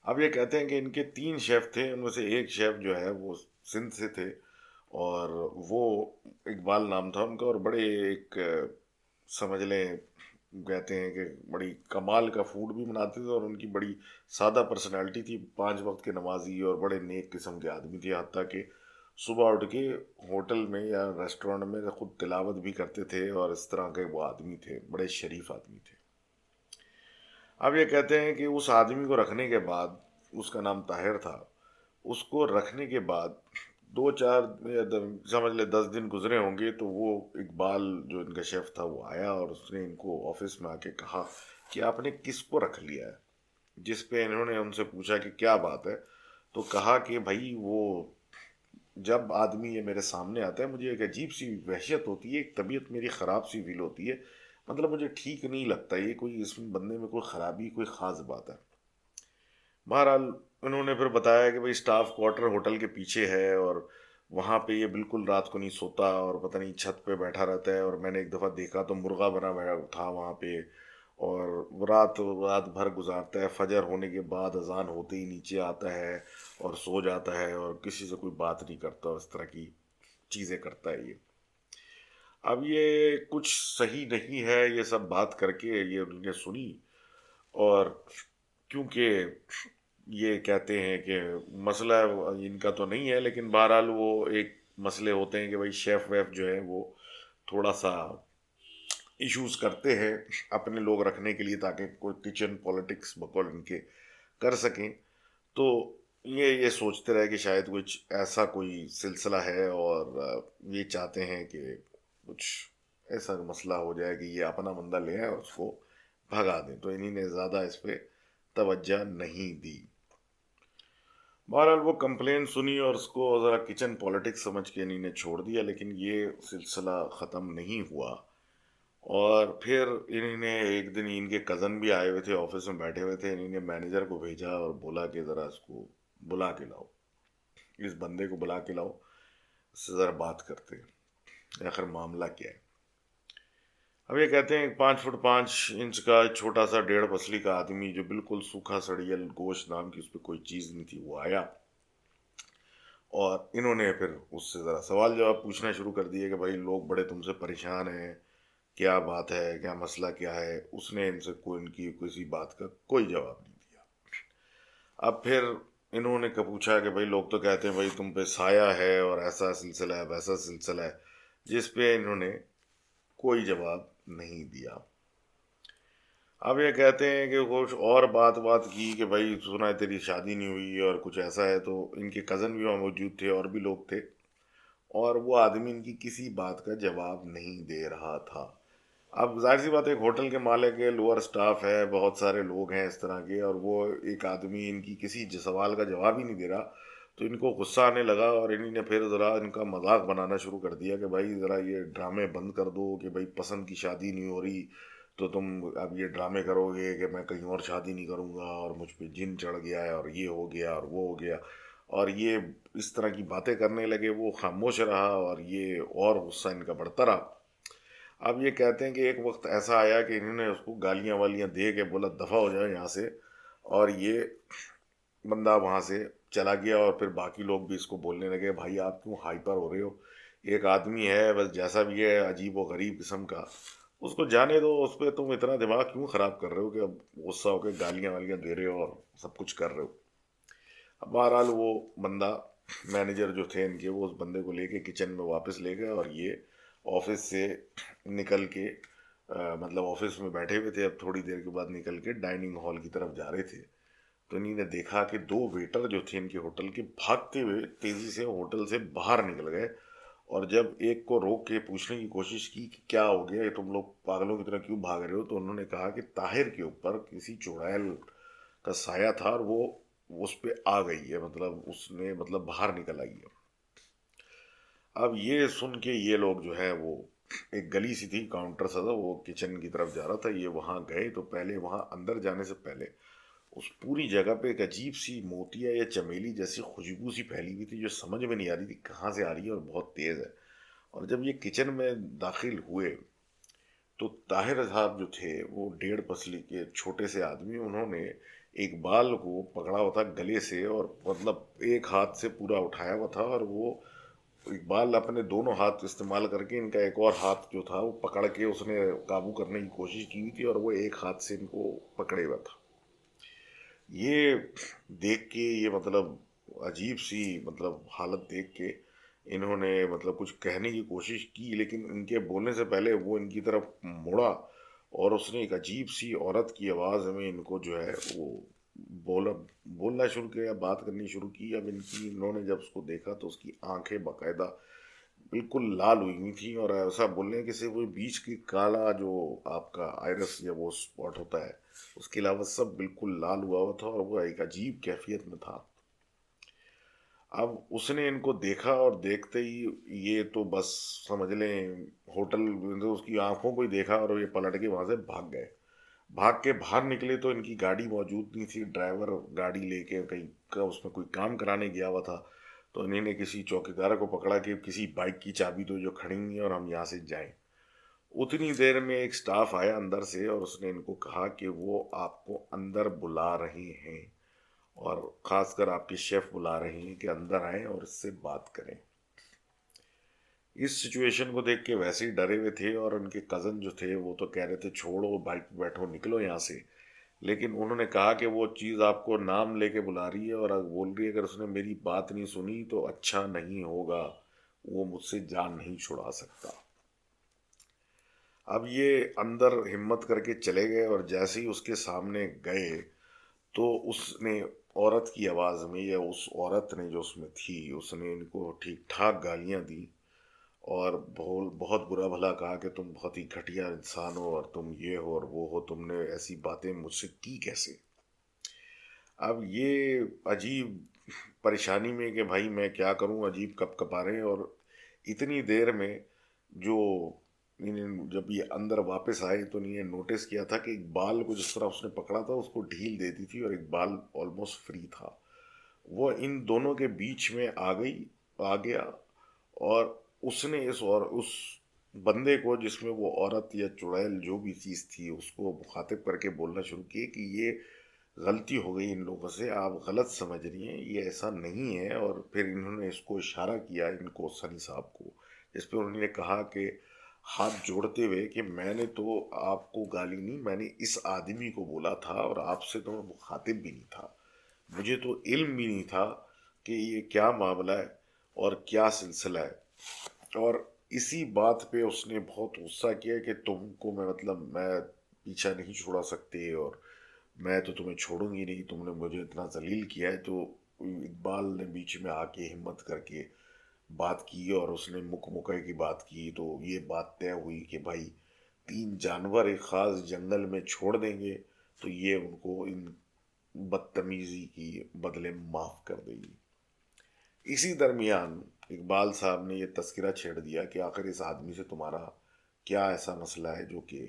اب یہ کہتے ہیں کہ ان کے 3 شیف تھے، ان میں سے ایک شیف جو ہے وہ سندھ سے تھے، اور وہ اقبال نام تھا ان کا، اور بڑے ایک سمجھ لیں کہتے ہیں کہ بڑی کمال کا فوڈ بھی بناتے تھے، اور ان کی بڑی سادہ پرسنالٹی تھی، 5 وقت کے نمازی اور بڑے نیک قسم کے آدمی تھے، حتیٰ کہ صبح اٹھ کے ہوٹل میں یا ریسٹورینٹ میں خود تلاوت بھی کرتے تھے، اور اس طرح کے وہ آدمی تھے، بڑے شریف آدمی تھے۔ اب یہ کہتے ہیں کہ اس آدمی کو رکھنے کے بعد، اس کا نام طاہر تھا، اس کو رکھنے کے بعد 2 4 سمجھ لے 10 دن گزرے ہوں گے، تو وہ اقبال جو ان کا شیف تھا وہ آیا، اور اس نے ان کو آفس میں آ کے کہا کہ آپ نے کس کو رکھ لیا ہے؟ جس پہ انہوں نے ان سے پوچھا کہ کیا بات ہے؟ تو کہا کہ بھائی وہ جب آدمی یہ میرے سامنے آتا ہے مجھے ایک عجیب سی وحشت ہوتی ہے، ایک طبیعت میری خراب سی فیل ہوتی ہے، مطلب مجھے ٹھیک نہیں لگتا، یہ کوئی اس میں بندے میں کوئی خرابی، کوئی خاص بات ہے۔ بہرحال انہوں نے پھر بتایا کہ بھائی اسٹاف کوارٹر ہوٹل کے پیچھے ہے، اور وہاں پہ یہ بالکل رات کو نہیں سوتا، اور پتہ نہیں چھت پہ بیٹھا رہتا ہے، اور میں نے ایک دفعہ دیکھا تو مرغا بنا بیٹھا تھا وہاں پہ، اور رات رات بھر گزارتا ہے، فجر ہونے کے بعد اذان ہوتے ہی نیچے آتا ہے اور سو جاتا ہے، اور کسی سے کوئی بات نہیں کرتا، اس طرح کی چیزیں کرتا ہے یہ۔ اب یہ کچھ صحیح نہیں ہے یہ سب بات کر کے یہ انہوں نے سنی، اور کیونکہ یہ کہتے ہیں کہ مسئلہ ان کا تو نہیں ہے، لیکن بہرحال وہ ایک مسئلے ہوتے ہیں کہ بھائی شیف ویف جو ہے وہ تھوڑا سا ایشوز کرتے ہیں اپنے لوگ رکھنے کے لیے، تاکہ کوئی کچن پالیٹکس بقول ان کے کر سکیں۔ تو یہ سوچتے رہے کہ شاید کچھ ایسا کوئی سلسلہ ہے، اور یہ چاہتے ہیں کہ کچھ ایسا مسئلہ ہو جائے کہ یہ اپنا بندہ لے آئے اور اس کو بھگا دیں، تو انہی نے زیادہ اس پہ توجہ نہیں دی۔ بہرحال وہ کمپلین سنی اور اس کو ذرا کچن پالیٹکس سمجھ کے انہی نے چھوڑ دیا، لیکن یہ سلسلہ ختم نہیں ہوا، اور پھر انہی نے ایک دن ان کے کزن بھی آئے ہوئے تھے، آفس میں بیٹھے ہوئے تھے، انہی نے مینیجر کو بھیجا اور بولا کہ ذرا اس کو بلا کے لاؤ، اس بندے کو بلا کے لاؤ، اس سے ذرا بات کرتے ہیں آخر معاملہ کیا ہے۔ اب یہ کہتے ہیں 5 فٹ 5 انچ کا چھوٹا سا 1.5 پسلی کا آدمی جو بالکل سوکھا سڑیل گوشت نام کی اس پہ کوئی چیز نہیں تھی، وہ آیا، اور انہوں نے پھر اس سے ذرا سوال جواب پوچھنا شروع کر دیے کہ بھائی لوگ بڑے تم سے پریشان ہیں، کیا بات ہے، کیا مسئلہ کیا ہے؟ اس نے ان سے کوئی ان کی کسی بات کا کوئی جواب نہیں دیا۔ اب پھر انہوں نے پوچھا کہ بھائی لوگ تو کہتے ہیں بھائی تم پہ سایہ ہے، اور ایسا سلسلہ ہے، ویسا سلسلہ ہے، جس پہ انہوں نے کوئی جواب نہیں دیا۔ اب یہ کہتے ہیں کہ کچھ اور بات کی کہ بھائی سنا ہے تیری شادی نہیں ہوئی اور کچھ ایسا ہے، تو ان کے کزن بھی وہاں موجود تھے اور بھی لوگ تھے، اور وہ آدمی ان کی کسی بات کا جواب نہیں دے رہا تھا۔ اب ظاہر سی بات ہے، ایک ہوٹل کے مالک ہے، لوور سٹاف ہے، بہت سارے لوگ ہیں اس طرح کے، اور وہ ایک آدمی ان کی کسی سوال کا جواب ہی نہیں دے رہا، تو ان کو غصہ آنے لگا، اور انہی نے پھر ذرا ان کا مذاق بنانا شروع کر دیا کہ بھائی ذرا یہ ڈرامے بند کر دو، کہ بھائی پسند کی شادی نہیں ہو رہی تو تم اب یہ ڈرامے کرو گے کہ میں کہیں اور شادی نہیں کروں گا، اور مجھ پہ جن چڑھ گیا ہے، اور یہ ہو گیا اور وہ ہو گیا، اور یہ اس طرح کی باتیں کرنے لگے۔ وہ خاموش رہا، اور یہ اور غصہ ان کا بڑھتا رہا۔ اب یہ کہتے ہیں کہ ایک وقت ایسا آیا کہ انہوں نے اس کو گالیاں والیاں دے کے بولا دفع ہو جائے یہاں سے، اور یہ بندہ وہاں سے چلا گیا، اور پھر باقی لوگ بھی اس کو بولنے لگے بھائی آپ کیوں ہائپر ہو رہے ہو، ایک آدمی ہے بس جیسا بھی ہے عجیب و غریب قسم کا، اس کو جانے دو، اس پہ تم اتنا دماغ کیوں خراب کر رہے ہو کہ اب غصہ ہو کے گالیاں والیاں دے رہے ہو اور سب کچھ کر رہے ہو۔ اب بہرحال وہ بندہ، مینیجر جو تھے ان کے، وہ اس بندے کو لے کے کچن میں واپس لے گئے، اور یہ آفس سے نکل کے مطلب آفس میں بیٹھے ہوئے تھے، اب تھوڑی دیر کے بعد نکل کے ڈائننگ ہال کی طرف جا رہے تھے، تو انہیں نے دیکھا کہ دو ویٹر جو تھے ان کے ہوٹل کے بھاگتے ہوئے تیزی سے ہوٹل سے باہر نکل گئے، اور جب ایک کو روک کے پوچھنے کی کوشش کی کہ کیا ہو گیا، یہ تم لوگ پاگلوں کی طرح کیوں بھاگ رہے ہو، تو انہوں نے کہا کہ طاہر کے اوپر کسی چڑیل کا سایہ تھا، اور وہ اس پہ آ گئی ہے، مطلب اس نے مطلب باہر نکل آئی ہے۔ اب یہ سن کے یہ لوگ جو ہے وہ، ایک گلی سی تھی، کاؤنٹر سا تھا، وہ کچن کی طرف جا رہا تھا، یہ وہاں گئے تو پہلے وہاں اندر جانے سے پہلے اس پوری جگہ پہ ایک عجیب سی موتیا یا چمیلی جیسی خوشبو سی پھیلی ہوئی تھی، جو سمجھ میں نہیں آ رہی تھی کہاں سے آ رہی ہے اور بہت تیز ہے۔ اور جب یہ کچن میں داخل ہوئے تو طاہر صاحب جو تھے وہ 1.5 پسلی کے چھوٹے سے آدمی، انہوں نے اقبال کو پکڑا ہوا تھا گلے سے، اور مطلب ایک ہاتھ سے پورا اٹھایا ہوا تھا، اور وہ اقبال اپنے دونوں ہاتھ استعمال کر کے ان کا ایک اور ہاتھ جو تھا وہ پکڑ کے اس نے قابو کرنے کی کوشش کی ہوئی تھی، اور وہ ایک ہاتھ سے ان کو پکڑے ہوا تھا۔ یہ دیکھ کے، یہ مطلب عجیب سی مطلب حالت دیکھ کے، انہوں نے مطلب کچھ کہنے کی کوشش کی، لیکن ان کے بولنے سے پہلے وہ ان کی طرف مڑا، اور اس نے ایک عجیب سی عورت کی آواز میں ان کو جو ہے وہ بولا بولنا شروع کیا، بات کرنی شروع کی۔ اب ان کی، انہوں نے جب اس کو دیکھا تو اس کی آنکھیں باقاعدہ بالکل لال ہوئی ہوئی تھیں، اور ایسا بولنے کہ سے وہ بیچ کی کالا جو آپ کا آئرس یا وہ اسپاٹ ہوتا ہے، اس کے علاوہ سب بالکل لال ہوا ہوا تھا، اور وہ ایک عجیب کیفیت میں تھا۔ اب اس نے ان کو دیکھا، اور دیکھتے ہی یہ تو بس سمجھ لیں ہوٹل، اس کی آنکھوں کو ہی دیکھا، اور یہ پلٹ کے وہاں سے بھاگ گئے۔ بھاگ کے باہر نکلے تو ان کی گاڑی موجود نہیں تھی، ڈرائیور گاڑی لے کے کہیں کا اس میں کوئی کام کرانے گیا ہوا تھا، تو انہیں نے کسی چوکیدار کو پکڑا کہ کسی بائک کی چابی دو جو کھڑی ہوئی ہیں اور ہم یہاں سے جائیں۔ اتنی دیر میں ایک سٹاف آیا اندر سے، اور اس نے ان کو کہا کہ وہ آپ کو اندر بلا رہے ہیں، اور خاص کر آپ کے شیف بلا رہے ہیں کہ اندر آئیں اور اس سے بات کریں۔ اس سچویشن کو دیکھ کے ویسے ہی ڈرے ہوئے تھے، اور ان کے کزن جو تھے وہ تو کہہ رہے تھے چھوڑو، بائک پہ بیٹھو، نکلو یہاں سے، لیکن انہوں نے کہا کہ وہ چیز آپ کو نام لے کے بلا رہی ہے، اور بول رہی ہے اگر اس نے میری بات نہیں سنی تو اچھا نہیں ہوگا، وہ مجھ سے جان نہیں چھڑا سکتا۔ اب یہ اندر ہمت کر کے چلے گئے، اور جیسے ہی اس کے سامنے گئے تو اس نے عورت کی آواز میں، یا اس عورت نے جو اس میں تھی، اس نے ان کو ٹھیک ٹھاک گالیاں دی، اور بہت برا بھلا کہا کہ تم بہت ہی گھٹیا انسان ہو، اور تم یہ ہو اور وہ ہو، تم نے ایسی باتیں مجھ سے کی کیسے۔ اب یہ عجیب پریشانی میں کہ بھائی میں کیا کروں، عجیب کپ کپا رہے ہیں، اور اتنی دیر میں جو جب یہ اندر واپس آئے تو انہیں نوٹس کیا تھا کہ اقبال کو جس طرح اس نے پکڑا تھا اس کو ڈھیل دے دی تھی، اور اقبال آلموسٹ فری تھا، وہ ان دونوں کے بیچ میں آ گیا، اور اس نے اس بندے کو، جس میں وہ عورت یا چڑیل جو بھی چیز تھی، اس کو مخاطب کر کے بولنا شروع کیے کہ یہ غلطی ہو گئی ان لوگوں سے، آپ غلط سمجھ رہی ہیں، یہ ایسا نہیں ہے، اور پھر انہوں نے اس کو اشارہ کیا ان کو، سنی صاحب کو، جس پہ انہوں نے کہا کہ ہاتھ جوڑتے ہوئے کہ میں نے تو آپ کو گالی نہیں، میں نے اس آدمی کو بولا تھا، اور آپ سے تو میں مخاطب بھی نہیں تھا، مجھے تو علم بھی نہیں تھا کہ یہ کیا معاملہ ہے اور کیا سلسلہ ہے۔ اور اسی بات پہ اس نے بہت غصہ کیا کہ تم کو میں مطلب میں پیچھا نہیں چھوڑا سکتے، اور میں تو تمہیں چھوڑوں گی نہیں، تم نے مجھے اتنا ذلیل کیا ہے۔ تو اقبال نے بیچ میں آ کے ہمت کر کے بات کی، اور اس نے مکے کی بات کی، تو یہ بات طے ہوئی کہ بھائی 3 جانور ایک خاص جنگل میں چھوڑ دیں گے تو یہ ان کو ان بدتمیزی کی بدلے معاف کر دے گی۔ اسی درمیان اقبال صاحب نے یہ تذکرہ چھیڑ دیا کہ آخر اس آدمی سے تمہارا کیا ایسا مسئلہ ہے جو کہ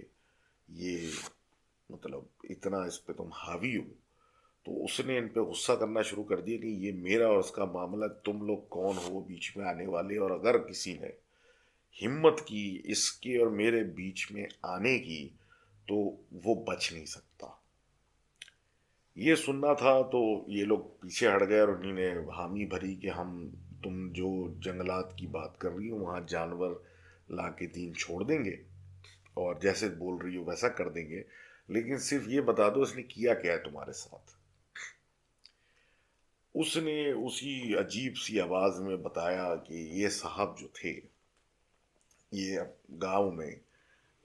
یہ مطلب اتنا اس پہ تم حاوی ہو۔ تو اس نے ان پہ غصہ کرنا شروع کر دیا کہ یہ میرا اور اس کا معاملہ، تم لوگ کون ہو بیچ میں آنے والے، اور اگر کسی نے ہمت کی اس کے اور میرے بیچ میں آنے کی تو وہ بچ نہیں سکتا۔ یہ سننا تھا تو یہ لوگ پیچھے ہٹ گئے اور انہیں نے حامی بھری کہ تم جو جنگلات کی بات کر رہی ہو وہاں جانور لا کے 3 چھوڑ دیں گے اور جیسے بول رہی ہو ویسا کر دیں گے، لیکن صرف یہ بتا دو اس نے کیا کیا ہے تمہارے ساتھ۔ اس نے اسی عجیب سی آواز میں بتایا کہ یہ صاحب جو تھے یہ گاؤں میں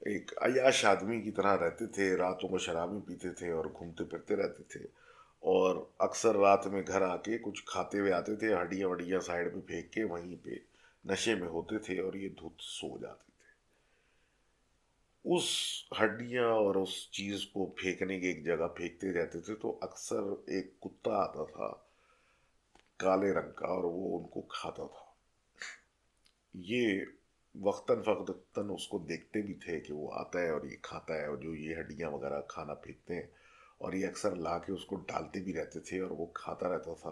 ایک عیاش آدمی کی طرح رہتے تھے، راتوں کو شرابی پیتے تھے اور گھومتے پھرتے رہتے تھے، اور اکثر رات میں گھر آ کے کچھ کھاتے ہوئے آتے تھے، ہڈیاں وڈیاں سائڈ پہ پھینک کے وہیں پہ نشے میں ہوتے تھے اور یہ دھت سو جاتے تھے۔ اس ہڈیاں اور اس چیز کو پھینکنے کی ایک جگہ پھینکتے رہتے تھے تو اکثر ایک کتا آتا تھا کالے رنگ کا اور وہ ان کو کھاتا تھا۔ یہ وقتاً فوقتاً اس کو دیکھتے بھی تھے کہ وہ آتا ہے اور یہ کھاتا ہے، اور جو یہ ہڈیاں وغیرہ کھانا پھینکتے ہیں، اور یہ اکثر لا کے اس کو ڈالتے بھی رہتے تھے اور وہ کھاتا رہتا تھا،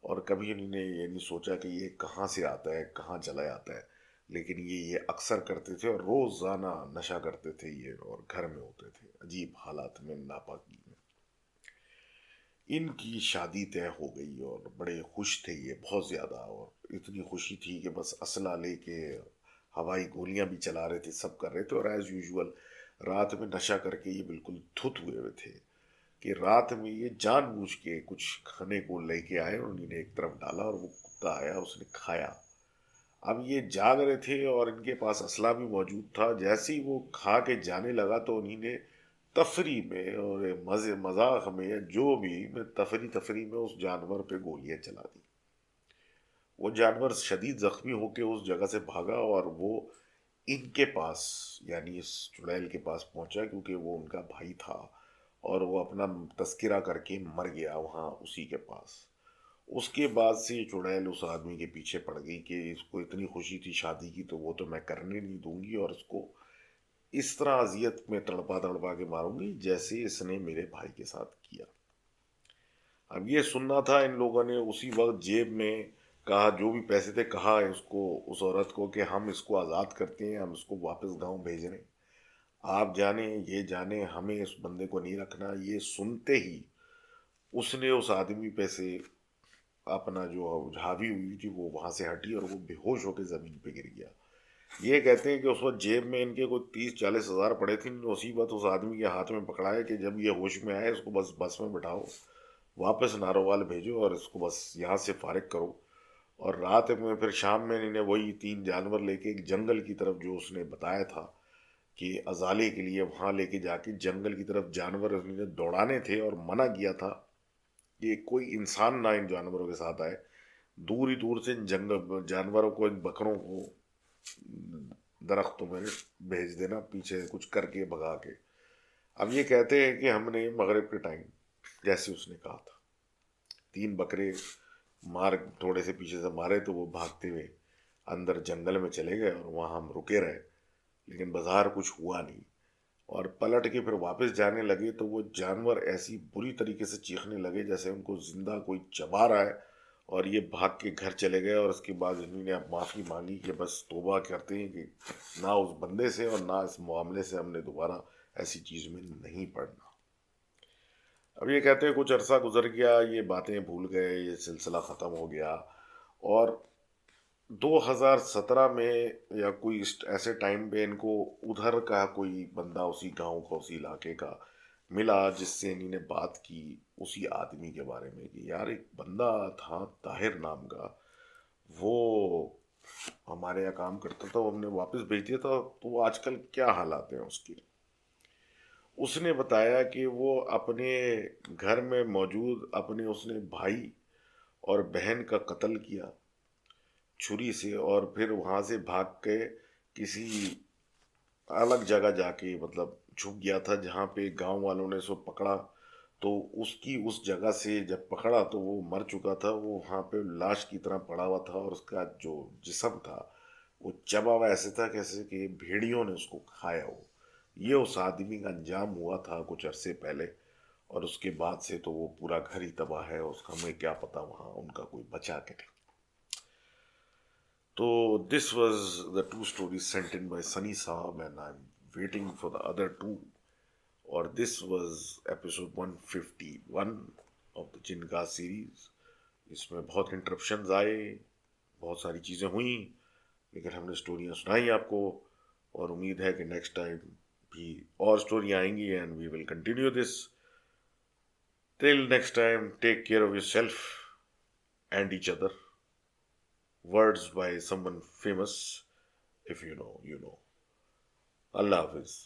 اور کبھی انہوں نے یہ نہیں سوچا کہ یہ کہاں سے آتا ہے، کہاں چلا جاتا ہے، لیکن یہ اکثر کرتے تھے اور روزانہ نشہ کرتے تھے یہ، اور گھر میں ہوتے تھے عجیب حالات میں، ناپاکی میں۔ ان کی شادی طے ہو گئی اور بڑے خوش تھے یہ بہت زیادہ، اور اتنی خوشی تھی کہ بس اسلحہ لے کے ہوائی گولیاں بھی چلا رہے تھے، سب کر رہے تھے، اور ایز یوزول رات میں نشہ کر کے یہ بالکل دھت ہوئے ہوئے تھے کہ رات میں یہ جان بوجھ کے کچھ کھانے کو لے کے آئے اور انہیں نے ایک طرف ڈالا اور وہ کتا آیا اس نے کھایا۔ اب یہ جاگ رہے تھے اور ان کے پاس اسلحہ بھی موجود تھا، جیسے ہی وہ کھا کے جانے لگا تو انہیں نے تفریح میں اور مزے مذاق میں جو بھی میں تفریح میں اس جانور پہ گولیاں چلا دی۔ وہ جانور شدید زخمی ہو کے اس جگہ سے بھاگا اور وہ ان کے پاس یعنی اس چڑیل کے پاس پہنچا کیونکہ وہ ان کا بھائی تھا، اور وہ اپنا تذکرہ کر کے مر گیا وہاں اسی کے پاس۔ اس کے بعد سے یہ چڑیل اس آدمی کے پیچھے پڑ گئی کہ اس کو اتنی خوشی تھی شادی کی تو وہ تو میں کرنے نہیں دوں گی، اور اس کو اس طرح اذیت میں تڑپا تڑپا کے ماروں گی جیسے اس نے میرے بھائی کے ساتھ کیا۔ اب یہ سننا تھا ان لوگوں نے اسی وقت جیب میں کہا، جو بھی پیسے تھے کہا اس کو، اس عورت کو کہ ہم اس کو آزاد کرتے ہیں، ہم اس کو واپس گاؤں بھیج رہے ہیں، آپ جانیں یہ جانیں ہمیں اس بندے کو نہیں رکھنا۔ یہ سنتے ہی اس نے اس آدمی پہ سے اپنا جو حاوی ہوئی تھی وہ وہاں سے ہٹی اور وہ بے ہوش ہو کے زمین پہ گر گیا۔ یہ کہتے ہیں کہ اس وقت جیب میں ان کے کوئی 30-40 ہزار پڑے تھے، انہوں نے اسی وقت اس آدمی کے ہاتھ میں پکڑایا کہ جب یہ ہوش میں آئے اس کو بس بس میں بٹھاؤ، واپس نارووال بھیجو اور اس کو بس یہاں سے فارغ کرو۔ اور رات میں پھر شام میں انہوں نے وہی 3 جانور لے کے ایک جنگل کی طرف جو اس نے بتایا تھا کہ ازالے کے لیے وہاں لے کے جا کے جنگل کی طرف جانور انہوں نے دوڑانے تھے، اور منع کیا تھا کہ کوئی انسان نہ ان جانوروں کے ساتھ آئے، دور ہی دور سے ان جنگل جانوروں کو، ان بکروں کو درختوں میں بھیج دینا پیچھے کچھ کر کے بھگا کے۔ اب یہ کہتے ہیں کہ ہم نے مغرب کے ٹائم جیسے اس نے کہا تھا 3 بکرے مار تھوڑے سے پیچھے سے مارے تو وہ بھاگتے ہوئے اندر جنگل میں چلے گئے اور وہاں ہم رکے رہے، لیکن بظاہر کچھ ہوا نہیں، اور پلٹ کے پھر واپس جانے لگے تو وہ جانور ایسی بری طریقے سے چیخنے لگے جیسے ان کو زندہ کوئی چبا رہا ہے، اور یہ بھاگ کے گھر چلے گئے، اور اس کے بعد انہوں نے اب معافی مانگی کہ بس توبہ کرتے ہیں کہ نہ اس بندے سے اور نہ اس معاملے سے ہم نے دوبارہ ایسی چیز میں نہیں پڑنا۔ اب یہ کہتے ہیں کچھ عرصہ گزر گیا، یہ باتیں بھول گئے، یہ سلسلہ ختم ہو گیا، اور 2017 میں یا کوئی ایسے ٹائم پہ ان کو ادھر کا کوئی بندہ اسی گاؤں کا اسی علاقے کا ملا جس سے انہوں نے بات کی اسی آدمی کے بارے میں کہ یار ایک بندہ تھا طاہر نام کا، وہ ہمارے یہاں کام کرتا تھا، وہ ہم نے واپس بھیج دیا تھا، تو وہ آج کل کیا حالات ہیں اس کے۔ اس نے بتایا کہ وہ اپنے گھر میں موجود اپنے اس نے بھائی اور بہن کا قتل کیا چھری سے، اور پھر وہاں سے بھاگ کے کسی الگ جگہ جا کے مطلب چھپ گیا تھا جہاں پہ گاؤں والوں نے سو پکڑا، تو اس کی اس جگہ سے جب پکڑا تو وہ مر چکا تھا، وہ وہاں پہ لاش کی طرح پڑا ہوا تھا، اور اس کا جو جسم تھا وہ چبا ہوا ایسے تھا کیسے کہ بھیڑیوں نے اس کو کھایا ہو۔ یہ اس آدمی کا انجام ہوا تھا کچھ عرصے پہلے، اور اس کے بعد سے تو وہ پورا گھر ہی تباہ ہے، اس کا ہمیں کیا پتا وہاں ان کا کوئی بچا کہ نہیں۔ تو this was the two stories sent in by Sunny sahab, and I am waiting for the other two, اور this was episode 151 of the جن کا سیریز۔ اس میں بہت انٹرپشنز آئے، بہت ساری چیزیں ہوئیں، لیکن ہم نے اسٹوریاں سنائی آپ کو، اور امید ہے کہ نیکسٹ ٹائم بھی اور اسٹوریاں آئیں گی، and we will continue this. Till next time, take care of yourself and each other. Words by someone famous. If you know, you know. Allah Hafiz.